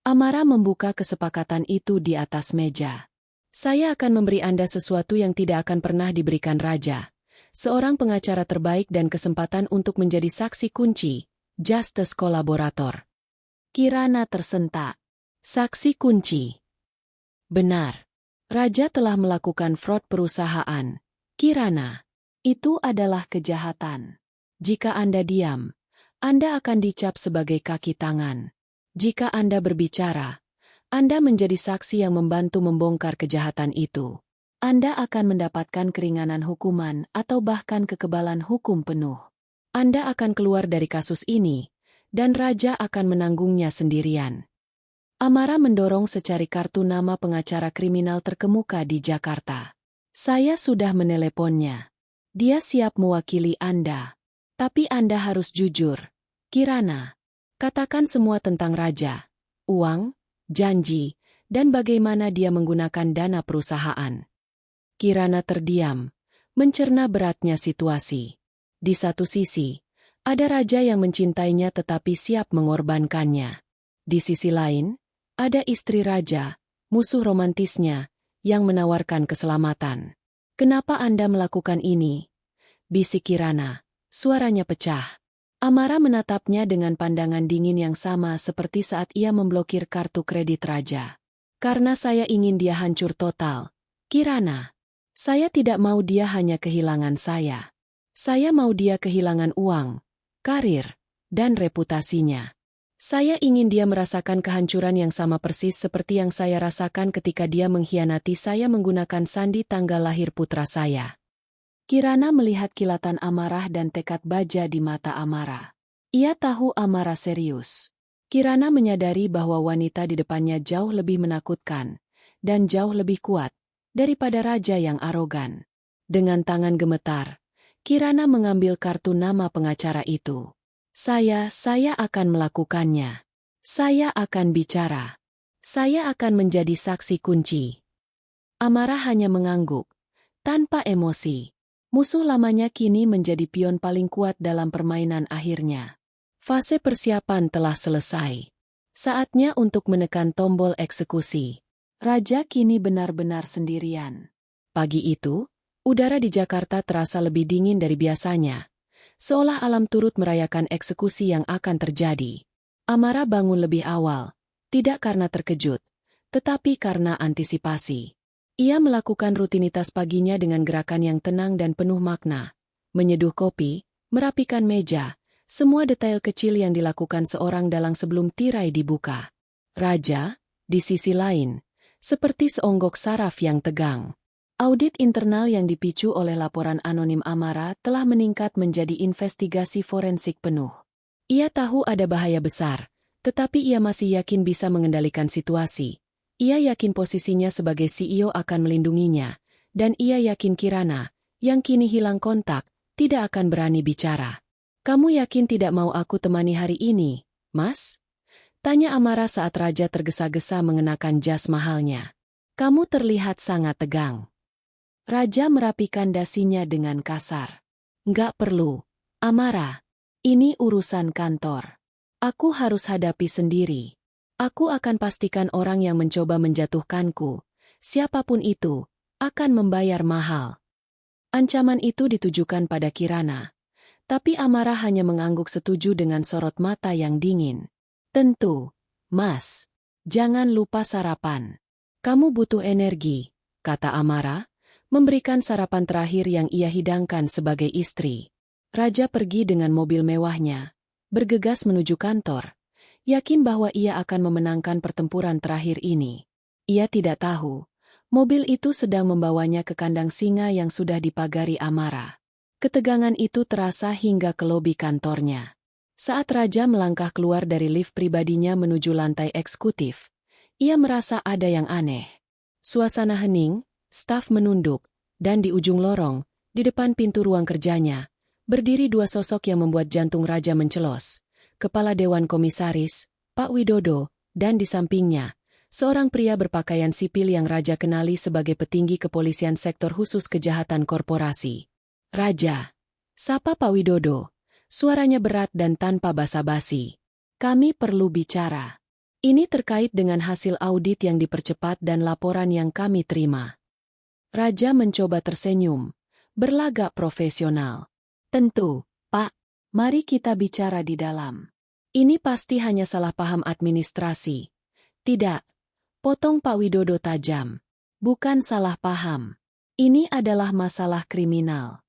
Amara membuka kesepakatan itu di atas meja. Saya akan memberi Anda sesuatu yang tidak akan pernah diberikan Raja. Seorang pengacara terbaik dan kesempatan untuk menjadi saksi kunci. Justice kolaborator. Kirana tersentak. Saksi kunci. Benar. Raja telah melakukan fraud perusahaan. Kirana. Itu adalah kejahatan. Jika Anda diam, Anda akan dicap sebagai kaki tangan. Jika Anda berbicara, Anda menjadi saksi yang membantu membongkar kejahatan itu. Anda akan mendapatkan keringanan hukuman atau bahkan kekebalan hukum penuh. Anda akan keluar dari kasus ini, dan Raja akan menanggungnya sendirian. Amara mendorong secari kartu nama pengacara kriminal terkemuka di Jakarta. Saya sudah meneleponnya. Dia siap mewakili Anda. Tapi Anda harus jujur. Kirana, katakan semua tentang Raja, uang, janji, dan bagaimana dia menggunakan dana perusahaan. Kirana terdiam, mencerna beratnya situasi. Di satu sisi, ada Raja yang mencintainya tetapi siap mengorbankannya. Di sisi lain, Ada istri raja, musuh romantisnya, yang menawarkan keselamatan. "Kenapa Anda melakukan ini?" bisik Kirana. Suaranya pecah. Amara menatapnya dengan pandangan dingin yang sama seperti saat ia memblokir kartu kredit raja. "Karena saya ingin dia hancur total, Kirana. Saya tidak mau dia hanya kehilangan saya. Saya mau dia kehilangan uang, karir, dan reputasinya. Saya ingin dia merasakan kehancuran yang sama persis seperti yang saya rasakan ketika dia mengkhianati saya menggunakan sandi tanggal lahir putra saya." Kirana melihat kilatan amarah dan tekad baja di mata Amara. Ia tahu Amara serius. Kirana menyadari bahwa wanita di depannya jauh lebih menakutkan dan jauh lebih kuat daripada raja yang arogan. Dengan tangan gemetar, Kirana mengambil kartu nama pengacara itu. Saya akan melakukannya. Saya akan bicara. Saya akan menjadi saksi kunci." Amara hanya mengangguk, tanpa emosi. Musuh lamanya kini menjadi pion paling kuat dalam permainan akhirnya. Fase persiapan telah selesai. Saatnya untuk menekan tombol eksekusi. Raja kini benar-benar sendirian. Pagi itu, udara di Jakarta terasa lebih dingin dari biasanya. Seolah alam turut merayakan eksekusi yang akan terjadi. Amara bangun lebih awal, tidak karena terkejut, tetapi karena antisipasi. Ia melakukan rutinitas paginya dengan gerakan yang tenang dan penuh makna. Menyeduh kopi, merapikan meja, semua detail kecil yang dilakukan seorang dalang sebelum tirai dibuka. Raja, di sisi lain, seperti seonggok saraf yang tegang. Audit internal yang dipicu oleh laporan anonim Amara telah meningkat menjadi investigasi forensik penuh. Ia tahu ada bahaya besar, tetapi ia masih yakin bisa mengendalikan situasi. Ia yakin posisinya sebagai CEO akan melindunginya, dan ia yakin Kirana, yang kini hilang kontak, tidak akan berani bicara. "Kamu yakin tidak mau aku temani hari ini, Mas?" tanya Amara saat Raja tergesa-gesa mengenakan jas mahalnya. "Kamu terlihat sangat tegang." Raja merapikan dasinya dengan kasar. "Nggak perlu, Amara. Ini urusan kantor. Aku harus hadapi sendiri. Aku akan pastikan orang yang mencoba menjatuhkanku, siapapun itu, akan membayar mahal." Ancaman itu ditujukan pada Kirana. Tapi Amara hanya mengangguk setuju dengan sorot mata yang dingin. "Tentu, Mas. Jangan lupa sarapan. Kamu butuh energi," kata Amara, memberikan sarapan terakhir yang ia hidangkan sebagai istri. Raja pergi dengan mobil mewahnya, bergegas menuju kantor, yakin bahwa ia akan memenangkan pertempuran terakhir ini. Ia tidak tahu, mobil itu sedang membawanya ke kandang singa yang sudah dipagari Amara. Ketegangan itu terasa hingga ke lobi kantornya. Saat Raja melangkah keluar dari lift pribadinya menuju lantai eksekutif, ia merasa ada yang aneh. Suasana hening, staf menunduk, dan di ujung lorong, di depan pintu ruang kerjanya, berdiri dua sosok yang membuat jantung Raja mencelos. Kepala Dewan Komisaris, Pak Widodo, dan di sampingnya, seorang pria berpakaian sipil yang Raja kenali sebagai petinggi kepolisian sektor khusus kejahatan korporasi. "Raja," sapa Pak Widodo, suaranya berat dan tanpa basa-basi. "Kami perlu bicara. Ini terkait dengan hasil audit yang dipercepat dan laporan yang kami terima." Raja mencoba tersenyum, berlagak profesional. "Tentu, Pak. Mari kita bicara di dalam. Ini pasti hanya salah paham administrasi." "Tidak," potong Pak Widodo tajam. "Bukan salah paham. Ini adalah masalah kriminal."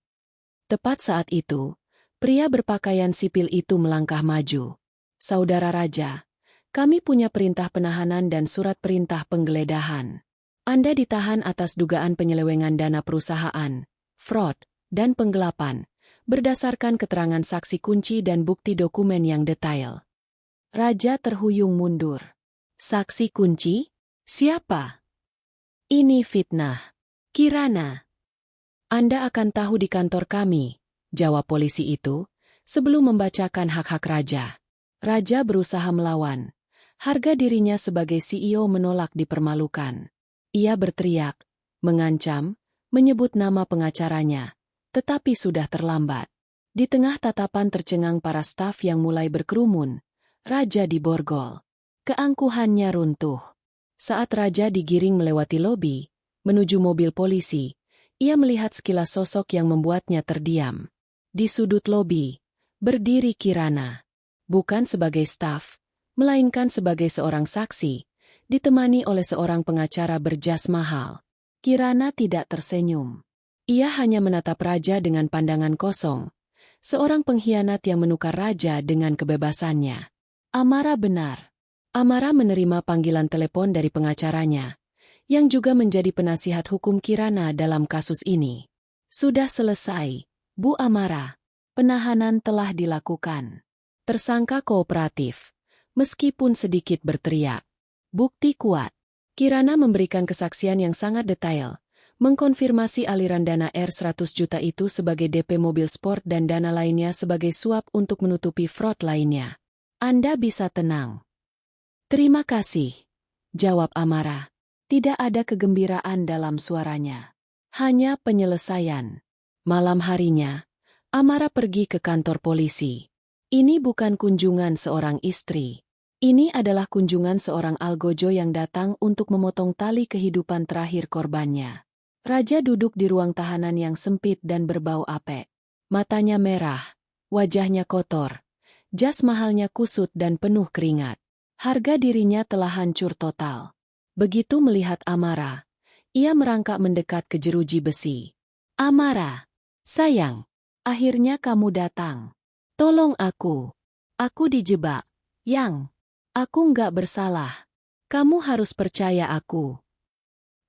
Tepat saat itu, pria berpakaian sipil itu melangkah maju. "Saudara Raja, kami punya perintah penahanan dan surat perintah penggeledahan. Anda ditahan atas dugaan penyelewengan dana perusahaan, fraud, dan penggelapan, berdasarkan keterangan saksi kunci dan bukti dokumen yang detail." Raja terhuyung mundur. "Saksi kunci? Siapa?" "Ini fitnah. Kirana." "Anda akan tahu di kantor kami," jawab polisi itu, sebelum membacakan hak-hak Raja. Raja berusaha melawan. Harga dirinya sebagai CEO menolak dipermalukan. Ia berteriak, mengancam, menyebut nama pengacaranya. Tetapi sudah terlambat. Di tengah tatapan tercengang para staf yang mulai berkerumun, Raja diborgol. Keangkuhannya runtuh. Saat raja digiring melewati lobi, menuju mobil polisi, ia melihat sekilas sosok yang membuatnya terdiam. Di sudut lobi, berdiri Kirana. Bukan sebagai staf, melainkan sebagai seorang saksi, ditemani oleh seorang pengacara berjas mahal. Kirana tidak tersenyum. Ia hanya menatap raja dengan pandangan kosong, seorang pengkhianat yang menukar raja dengan kebebasannya. Amara benar. Amara menerima panggilan telepon dari pengacaranya, yang juga menjadi penasihat hukum Kirana dalam kasus ini. Sudah selesai, Bu Amara. Penahanan telah dilakukan. Tersangka kooperatif, meskipun sedikit berteriak. Bukti kuat. Kirana memberikan kesaksian yang sangat detail, mengkonfirmasi aliran dana R100 juta itu sebagai DP mobil sport dan dana lainnya sebagai suap untuk menutupi fraud lainnya. Anda bisa tenang. Terima kasih, jawab Amara. Tidak ada kegembiraan dalam suaranya. Hanya penyelesaian. Malam harinya, Amara pergi ke kantor polisi. Ini bukan kunjungan seorang istri. Ini adalah kunjungan seorang algojo yang datang untuk memotong tali kehidupan terakhir korbannya. Raja duduk di ruang tahanan yang sempit dan berbau apek. Matanya merah, wajahnya kotor, jas mahalnya kusut dan penuh keringat. Harga dirinya telah hancur total. Begitu melihat Amara, ia merangkak mendekat ke jeruji besi. Amara, sayang, akhirnya kamu datang. Tolong aku. Aku dijebak. Yang, aku nggak bersalah. Kamu harus percaya aku.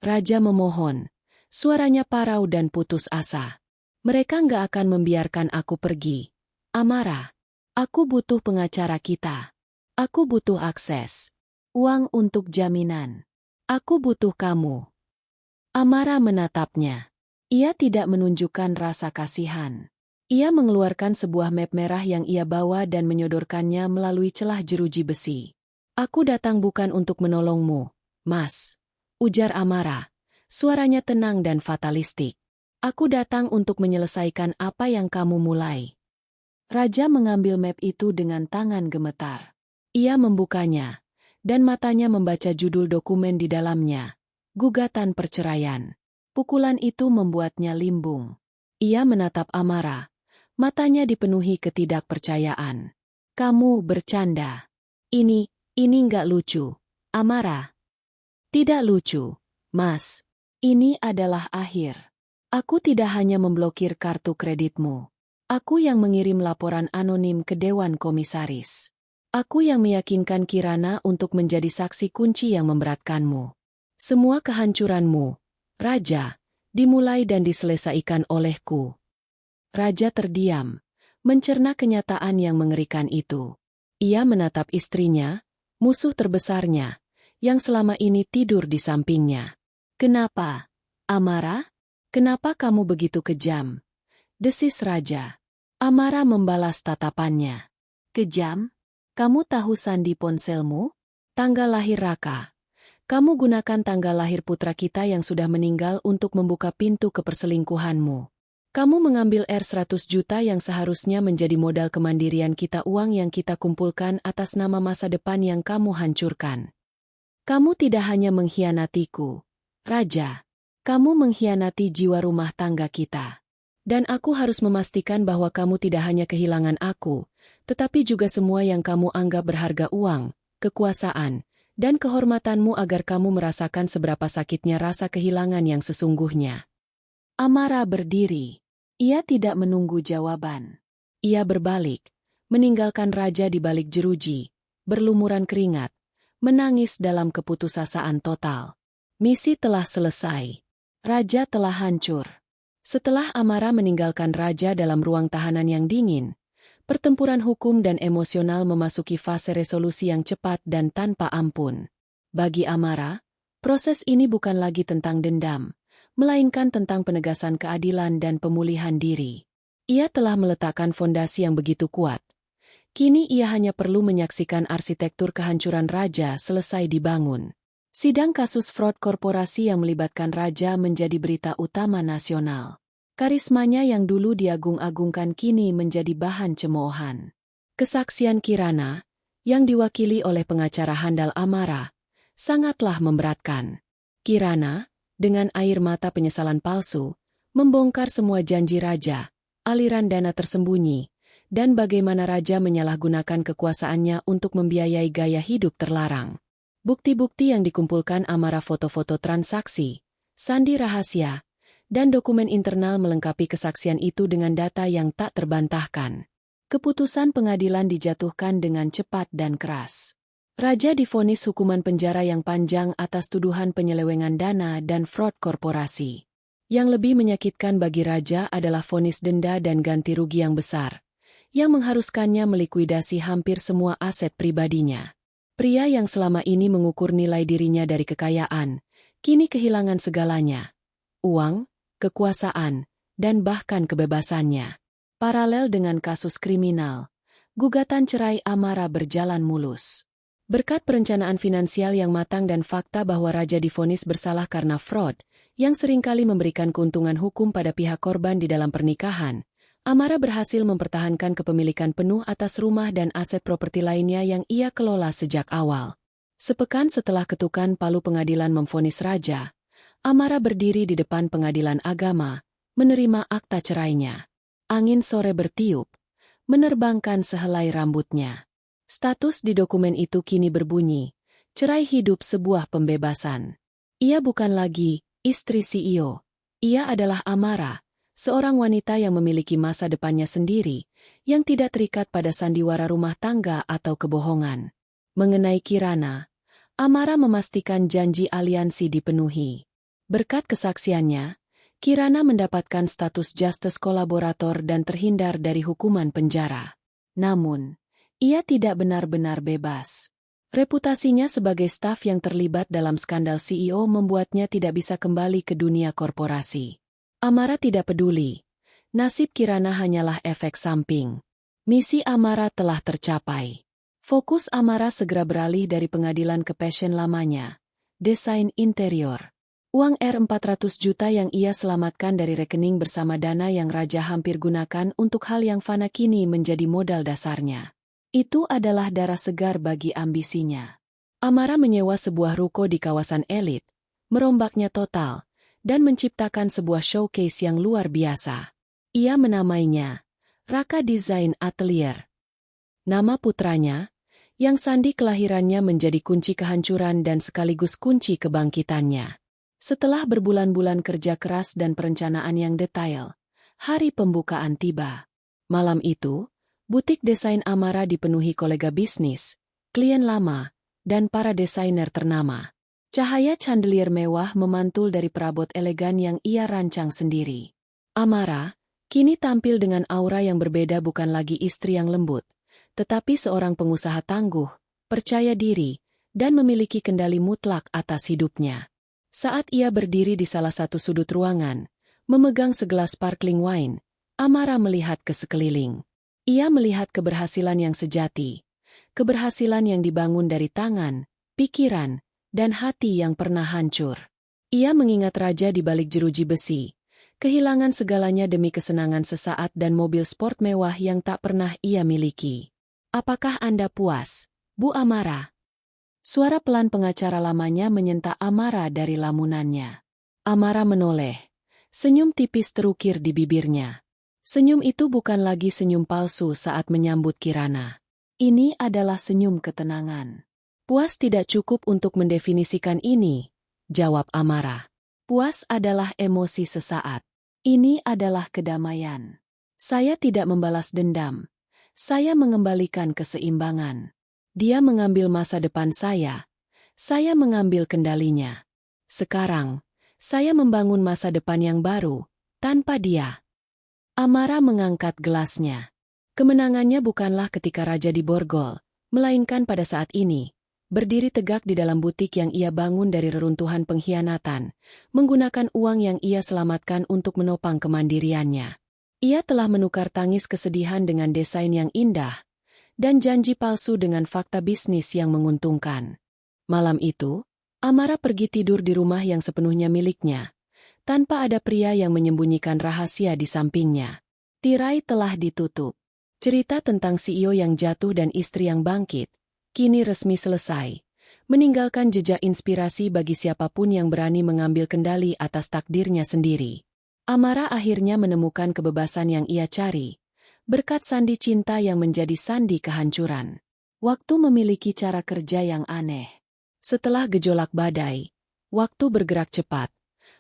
Raja memohon. Suaranya parau dan putus asa. Mereka nggak akan membiarkan aku pergi. Amara, aku butuh pengacara kita. Aku butuh akses. Uang untuk jaminan. Aku butuh kamu. Amara menatapnya. Ia tidak menunjukkan rasa kasihan. Ia mengeluarkan sebuah map merah yang ia bawa dan menyodorkannya melalui celah jeruji besi. Aku datang bukan untuk menolongmu, Mas. Ujar Amara. Suaranya tenang dan fatalistik. Aku datang untuk menyelesaikan apa yang kamu mulai. Raja mengambil map itu dengan tangan gemetar. Ia membukanya, dan matanya membaca judul dokumen di dalamnya. Gugatan perceraian. Pukulan itu membuatnya limbung. Ia menatap Amara. Matanya dipenuhi ketidakpercayaan. Kamu bercanda. Ini nggak lucu. Amara. Tidak lucu, Mas. Ini adalah akhir. Aku tidak hanya memblokir kartu kreditmu. Aku yang mengirim laporan anonim ke Dewan Komisaris. Aku yang meyakinkan Kirana untuk menjadi saksi kunci yang memberatkanmu. Semua kehancuranmu, Raja, dimulai dan diselesaikan olehku. Raja terdiam, mencerna kenyataan yang mengerikan itu. Ia menatap istrinya, musuh terbesarnya, yang selama ini tidur di sampingnya. Kenapa, Amara? Kenapa kamu begitu kejam? Desis Raja. Amara membalas tatapannya. Kejam? Kamu tahu sandi ponselmu? Tanggal lahir Raka. Kamu gunakan tanggal lahir putra kita yang sudah meninggal untuk membuka pintu ke perselingkuhanmu. Kamu mengambil R100 juta yang seharusnya menjadi modal kemandirian kita, uang yang kita kumpulkan atas nama masa depan yang kamu hancurkan. Kamu tidak hanya mengkhianatiku, Raja. Kamu mengkhianati jiwa rumah tangga kita. Dan aku harus memastikan bahwa kamu tidak hanya kehilangan aku, tetapi juga semua yang kamu anggap berharga, uang, kekuasaan, dan kehormatanmu, agar kamu merasakan seberapa sakitnya rasa kehilangan yang sesungguhnya. Amara berdiri. Ia tidak menunggu jawaban. Ia berbalik, meninggalkan Raja di balik jeruji, berlumuran keringat, menangis dalam keputusasaan total. Misi telah selesai. Raja telah hancur. Setelah Amara meninggalkan Raja dalam ruang tahanan yang dingin, pertempuran hukum dan emosional memasuki fase resolusi yang cepat dan tanpa ampun. Bagi Amara, proses ini bukan lagi tentang dendam, melainkan tentang penegasan keadilan dan pemulihan diri. Ia telah meletakkan fondasi yang begitu kuat. Kini ia hanya perlu menyaksikan arsitektur kehancuran Raja selesai dibangun. Sidang kasus fraud korporasi yang melibatkan Raja menjadi berita utama nasional. Karismanya yang dulu diagung-agungkan kini menjadi bahan cemoohan. Kesaksian Kirana, yang diwakili oleh pengacara handal Amara, sangatlah memberatkan. Kirana, dengan air mata penyesalan palsu, membongkar semua janji raja, aliran dana tersembunyi, dan bagaimana raja menyalahgunakan kekuasaannya untuk membiayai gaya hidup terlarang. Bukti-bukti yang dikumpulkan Amara, foto-foto transaksi, sandi rahasia, dan dokumen internal melengkapi kesaksian itu dengan data yang tak terbantahkan. Keputusan pengadilan dijatuhkan dengan cepat dan keras. Raja divonis hukuman penjara yang panjang atas tuduhan penyelewengan dana dan fraud korporasi. Yang lebih menyakitkan bagi raja adalah vonis denda dan ganti rugi yang besar, yang mengharuskannya melikuidasi hampir semua aset pribadinya. Pria yang selama ini mengukur nilai dirinya dari kekayaan, kini kehilangan segalanya. Uang, kekuasaan, dan bahkan kebebasannya. Paralel dengan kasus kriminal, gugatan cerai Amara berjalan mulus. Berkat perencanaan finansial yang matang dan fakta bahwa raja divonis bersalah karena fraud, yang seringkali memberikan keuntungan hukum pada pihak korban di dalam pernikahan, Amara berhasil mempertahankan kepemilikan penuh atas rumah dan aset properti lainnya yang ia kelola sejak awal. Sepekan setelah ketukan palu pengadilan memvonis raja, Amara berdiri di depan pengadilan agama, menerima akta cerainya. Angin sore bertiup, menerbangkan sehelai rambutnya. Status di dokumen itu kini berbunyi, cerai hidup sebuah pembebasan. Ia bukan lagi istri CEO. Ia adalah Amara, seorang wanita yang memiliki masa depannya sendiri, yang tidak terikat pada sandiwara rumah tangga atau kebohongan. Mengenai Kirana, Amara memastikan janji aliansi dipenuhi. Berkat kesaksiannya, Kirana mendapatkan status justice kolaborator dan terhindar dari hukuman penjara. Namun, ia tidak benar-benar bebas. Reputasinya sebagai staf yang terlibat dalam skandal CEO membuatnya tidak bisa kembali ke dunia korporasi. Amara tidak peduli. Nasib Kirana hanyalah efek samping. Misi Amara telah tercapai. Fokus Amara segera beralih dari pengadilan ke passion lamanya, desain interior. Uang Rp400 juta yang ia selamatkan dari rekening bersama dana yang raja hampir gunakan untuk hal yang fana kini menjadi modal dasarnya. Itu adalah darah segar bagi ambisinya. Amara menyewa sebuah ruko di kawasan elit, merombaknya total, dan menciptakan sebuah showcase yang luar biasa. Ia menamainya Raka Design Atelier. Nama putranya, yang sandi kelahirannya menjadi kunci kehancuran dan sekaligus kunci kebangkitannya. Setelah berbulan-bulan kerja keras dan perencanaan yang detail, hari pembukaan tiba. Malam itu, butik desain Amara dipenuhi kolega bisnis, klien lama, dan para desainer ternama. Cahaya chandelier mewah memantul dari perabot elegan yang ia rancang sendiri. Amara, kini tampil dengan aura yang berbeda, bukan lagi istri yang lembut, tetapi seorang pengusaha tangguh, percaya diri, dan memiliki kendali mutlak atas hidupnya. Saat ia berdiri di salah satu sudut ruangan, memegang segelas sparkling wine, Amara melihat ke sekeliling. Ia melihat keberhasilan yang sejati, keberhasilan yang dibangun dari tangan, pikiran, dan hati yang pernah hancur. Ia mengingat raja di balik jeruji besi, kehilangan segalanya demi kesenangan sesaat dan mobil sport mewah yang tak pernah ia miliki. Apakah Anda puas, Bu Amara? Suara pelan pengacara lamanya menyentak Amara dari lamunannya. Amara menoleh, senyum tipis terukir di bibirnya. Senyum itu bukan lagi senyum palsu saat menyambut Kirana. Ini adalah senyum ketenangan. Puas tidak cukup untuk mendefinisikan ini, jawab Amara. Puas adalah emosi sesaat. Ini adalah kedamaian. Saya tidak membalas dendam. Saya mengembalikan keseimbangan. Dia mengambil masa depan saya mengambil kendalinya. Sekarang, saya membangun masa depan yang baru, tanpa dia. Amara mengangkat gelasnya. Kemenangannya bukanlah ketika raja diborgol, melainkan pada saat ini. Berdiri tegak di dalam butik yang ia bangun dari reruntuhan pengkhianatan, menggunakan uang yang ia selamatkan untuk menopang kemandiriannya. Ia telah menukar tangis kesedihan dengan desain yang indah, dan janji palsu dengan fakta bisnis yang menguntungkan. Malam itu, Amara pergi tidur di rumah yang sepenuhnya miliknya, tanpa ada pria yang menyembunyikan rahasia di sampingnya. Tirai telah ditutup. Cerita tentang CEO yang jatuh dan istri yang bangkit, kini resmi selesai, meninggalkan jejak inspirasi bagi siapapun yang berani mengambil kendali atas takdirnya sendiri. Amara akhirnya menemukan kebebasan yang ia cari, berkat sandi cinta yang menjadi sandi kehancuran. Waktu memiliki cara kerja yang aneh. Setelah gejolak badai, waktu bergerak cepat,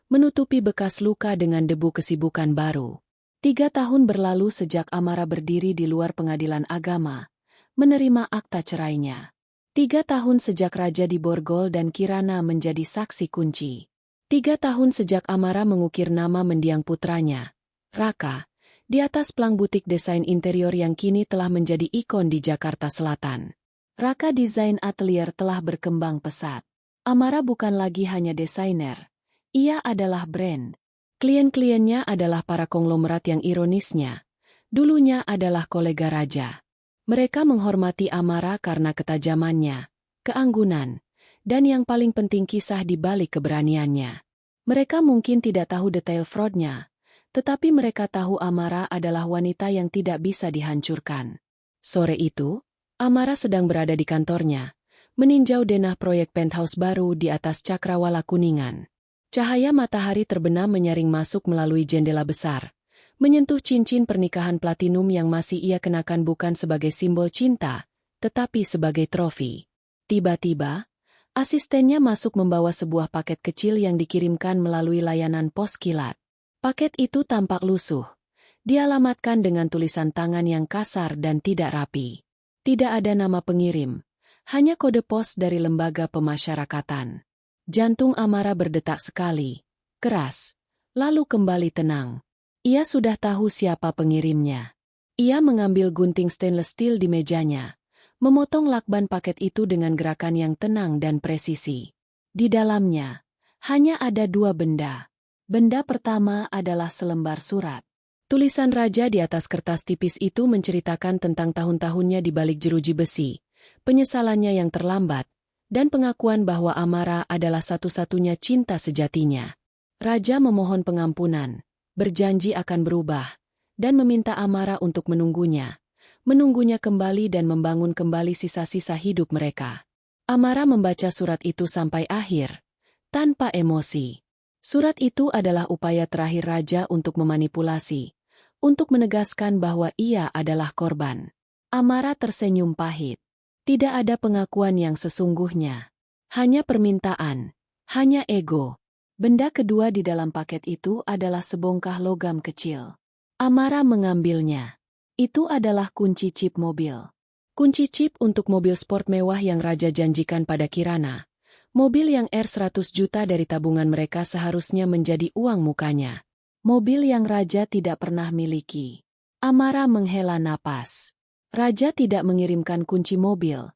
menutupi bekas luka dengan debu kesibukan baru. 3 tahun berlalu sejak Amara berdiri di luar pengadilan agama, menerima akta cerainya. 3 tahun sejak Raja di Borgol dan Kirana menjadi saksi kunci. 3 tahun sejak Amara mengukir nama mendiang putranya, Raka, di atas plang butik desain interior yang kini telah menjadi ikon di Jakarta Selatan. Raka Design Atelier telah berkembang pesat. Amara bukan lagi hanya desainer. Ia adalah brand. Klien-kliennya adalah para konglomerat yang ironisnya dulunya adalah kolega Raja. Mereka menghormati Amara karena ketajamannya, keanggunan, dan yang paling penting kisah di balik keberaniannya. Mereka mungkin tidak tahu detail fraudnya, tetapi mereka tahu Amara adalah wanita yang tidak bisa dihancurkan. Sore itu, Amara sedang berada di kantornya, meninjau denah proyek penthouse baru di atas Cakrawala Kuningan. Cahaya matahari terbenam menyaring masuk melalui jendela besar, menyentuh cincin pernikahan platinum yang masih ia kenakan bukan sebagai simbol cinta, tetapi sebagai trofi. Tiba-tiba, asistennya masuk membawa sebuah paket kecil yang dikirimkan melalui layanan pos kilat. Paket itu tampak lusuh, dialamatkan dengan tulisan tangan yang kasar dan tidak rapi. Tidak ada nama pengirim, hanya kode pos dari lembaga pemasyarakatan. Jantung Amara berdetak sekali, keras, lalu kembali tenang. Ia sudah tahu siapa pengirimnya. Ia mengambil gunting stainless steel di mejanya, memotong lakban paket itu dengan gerakan yang tenang dan presisi. Di dalamnya, hanya ada 2 benda. Benda pertama adalah selembar surat. Tulisan Raja di atas kertas tipis itu menceritakan tentang tahun-tahunnya di balik jeruji besi, penyesalannya yang terlambat, dan pengakuan bahwa Amara adalah satu-satunya cinta sejatinya. Raja memohon pengampunan, berjanji akan berubah, dan meminta Amara untuk menunggunya kembali dan membangun kembali sisa-sisa hidup mereka. Amara membaca surat itu sampai akhir, tanpa emosi. Surat itu adalah upaya terakhir Raja untuk memanipulasi, untuk menegaskan bahwa ia adalah korban. Amara tersenyum pahit. Tidak ada pengakuan yang sesungguhnya. Hanya permintaan, hanya ego. Benda kedua di dalam paket itu adalah sebongkah logam kecil. Amara mengambilnya. Itu adalah kunci chip mobil. Kunci chip untuk mobil sport mewah yang Raja janjikan pada Kirana. Mobil yang R100 juta dari tabungan mereka seharusnya menjadi uang mukanya. Mobil yang Raja tidak pernah miliki. Amara menghela napas. Raja tidak mengirimkan kunci mobil.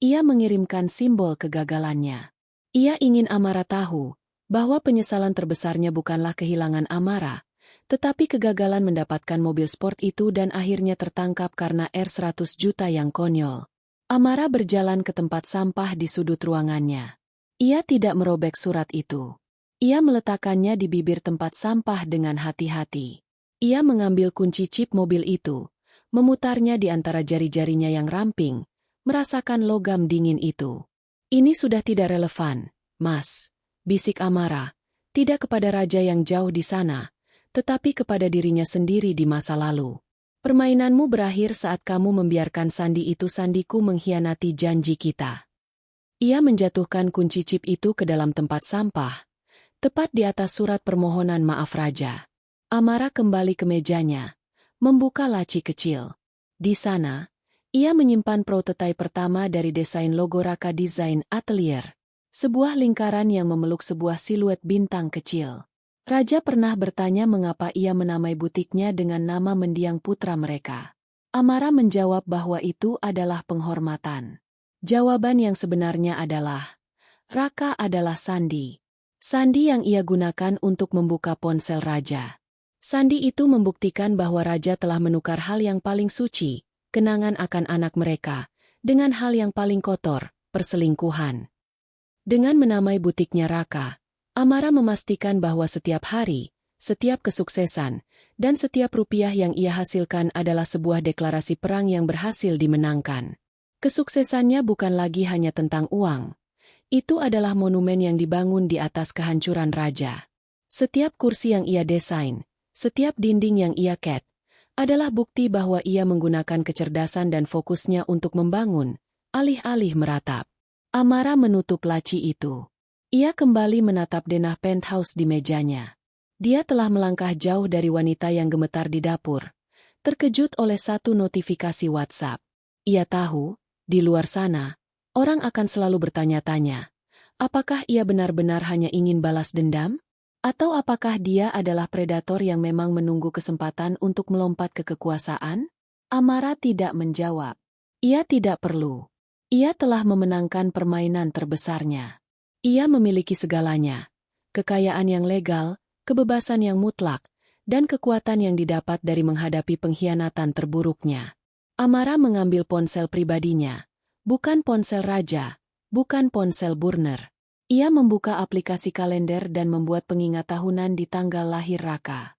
Ia mengirimkan simbol kegagalannya. Ia ingin Amara tahu bahwa penyesalan terbesarnya bukanlah kehilangan Amara, tetapi kegagalan mendapatkan mobil sport itu dan akhirnya tertangkap karena R100 juta yang konyol. Amara berjalan ke tempat sampah di sudut ruangannya. Ia tidak merobek surat itu. Ia meletakkannya di bibir tempat sampah dengan hati-hati. Ia mengambil kunci chip mobil itu, memutarnya di antara jari-jarinya yang ramping, merasakan logam dingin itu. Ini sudah tidak relevan, Mas, bisik Amara, tidak kepada Raja yang jauh di sana, tetapi kepada dirinya sendiri di masa lalu. Permainanmu berakhir saat kamu membiarkan sandi itu sandiku mengkhianati janji kita. Ia menjatuhkan kunci chip itu ke dalam tempat sampah, tepat di atas surat permohonan maaf Raja. Amara kembali ke mejanya, membuka laci kecil. Di sana, ia menyimpan prototipe pertama dari desain logo Raka Design Atelier, sebuah lingkaran yang memeluk sebuah siluet bintang kecil. Raja pernah bertanya mengapa ia menamai butiknya dengan nama mendiang putra mereka. Amara menjawab bahwa itu adalah penghormatan. Jawaban yang sebenarnya adalah, Raka adalah sandi. Sandi yang ia gunakan untuk membuka ponsel Raja. Sandi itu membuktikan bahwa Raja telah menukar hal yang paling suci, kenangan akan anak mereka, dengan hal yang paling kotor, perselingkuhan. Dengan menamai butiknya Raka, Amara memastikan bahwa setiap hari, setiap kesuksesan, dan setiap rupiah yang ia hasilkan adalah sebuah deklarasi perang yang berhasil dimenangkan. Kesuksesannya bukan lagi hanya tentang uang. Itu adalah monumen yang dibangun di atas kehancuran raja. Setiap kursi yang ia desain, setiap dinding yang ia cat, adalah bukti bahwa ia menggunakan kecerdasan dan fokusnya untuk membangun, alih-alih meratap. Amara menutup laci itu. Ia kembali menatap denah penthouse di mejanya. Dia telah melangkah jauh dari wanita yang gemetar di dapur, terkejut oleh satu notifikasi WhatsApp. Ia tahu, di luar sana, orang akan selalu bertanya-tanya, apakah ia benar-benar hanya ingin balas dendam? Atau apakah dia adalah predator yang memang menunggu kesempatan untuk melompat ke kekuasaan? Amara tidak menjawab. Ia tidak perlu. Ia telah memenangkan permainan terbesarnya. Ia memiliki segalanya. Kekayaan yang legal, kebebasan yang mutlak, dan kekuatan yang didapat dari menghadapi pengkhianatan terburuknya. Amara mengambil ponsel pribadinya. Bukan ponsel raja, bukan ponsel Burner. Ia membuka aplikasi kalender dan membuat pengingat tahunan di tanggal lahir Raka.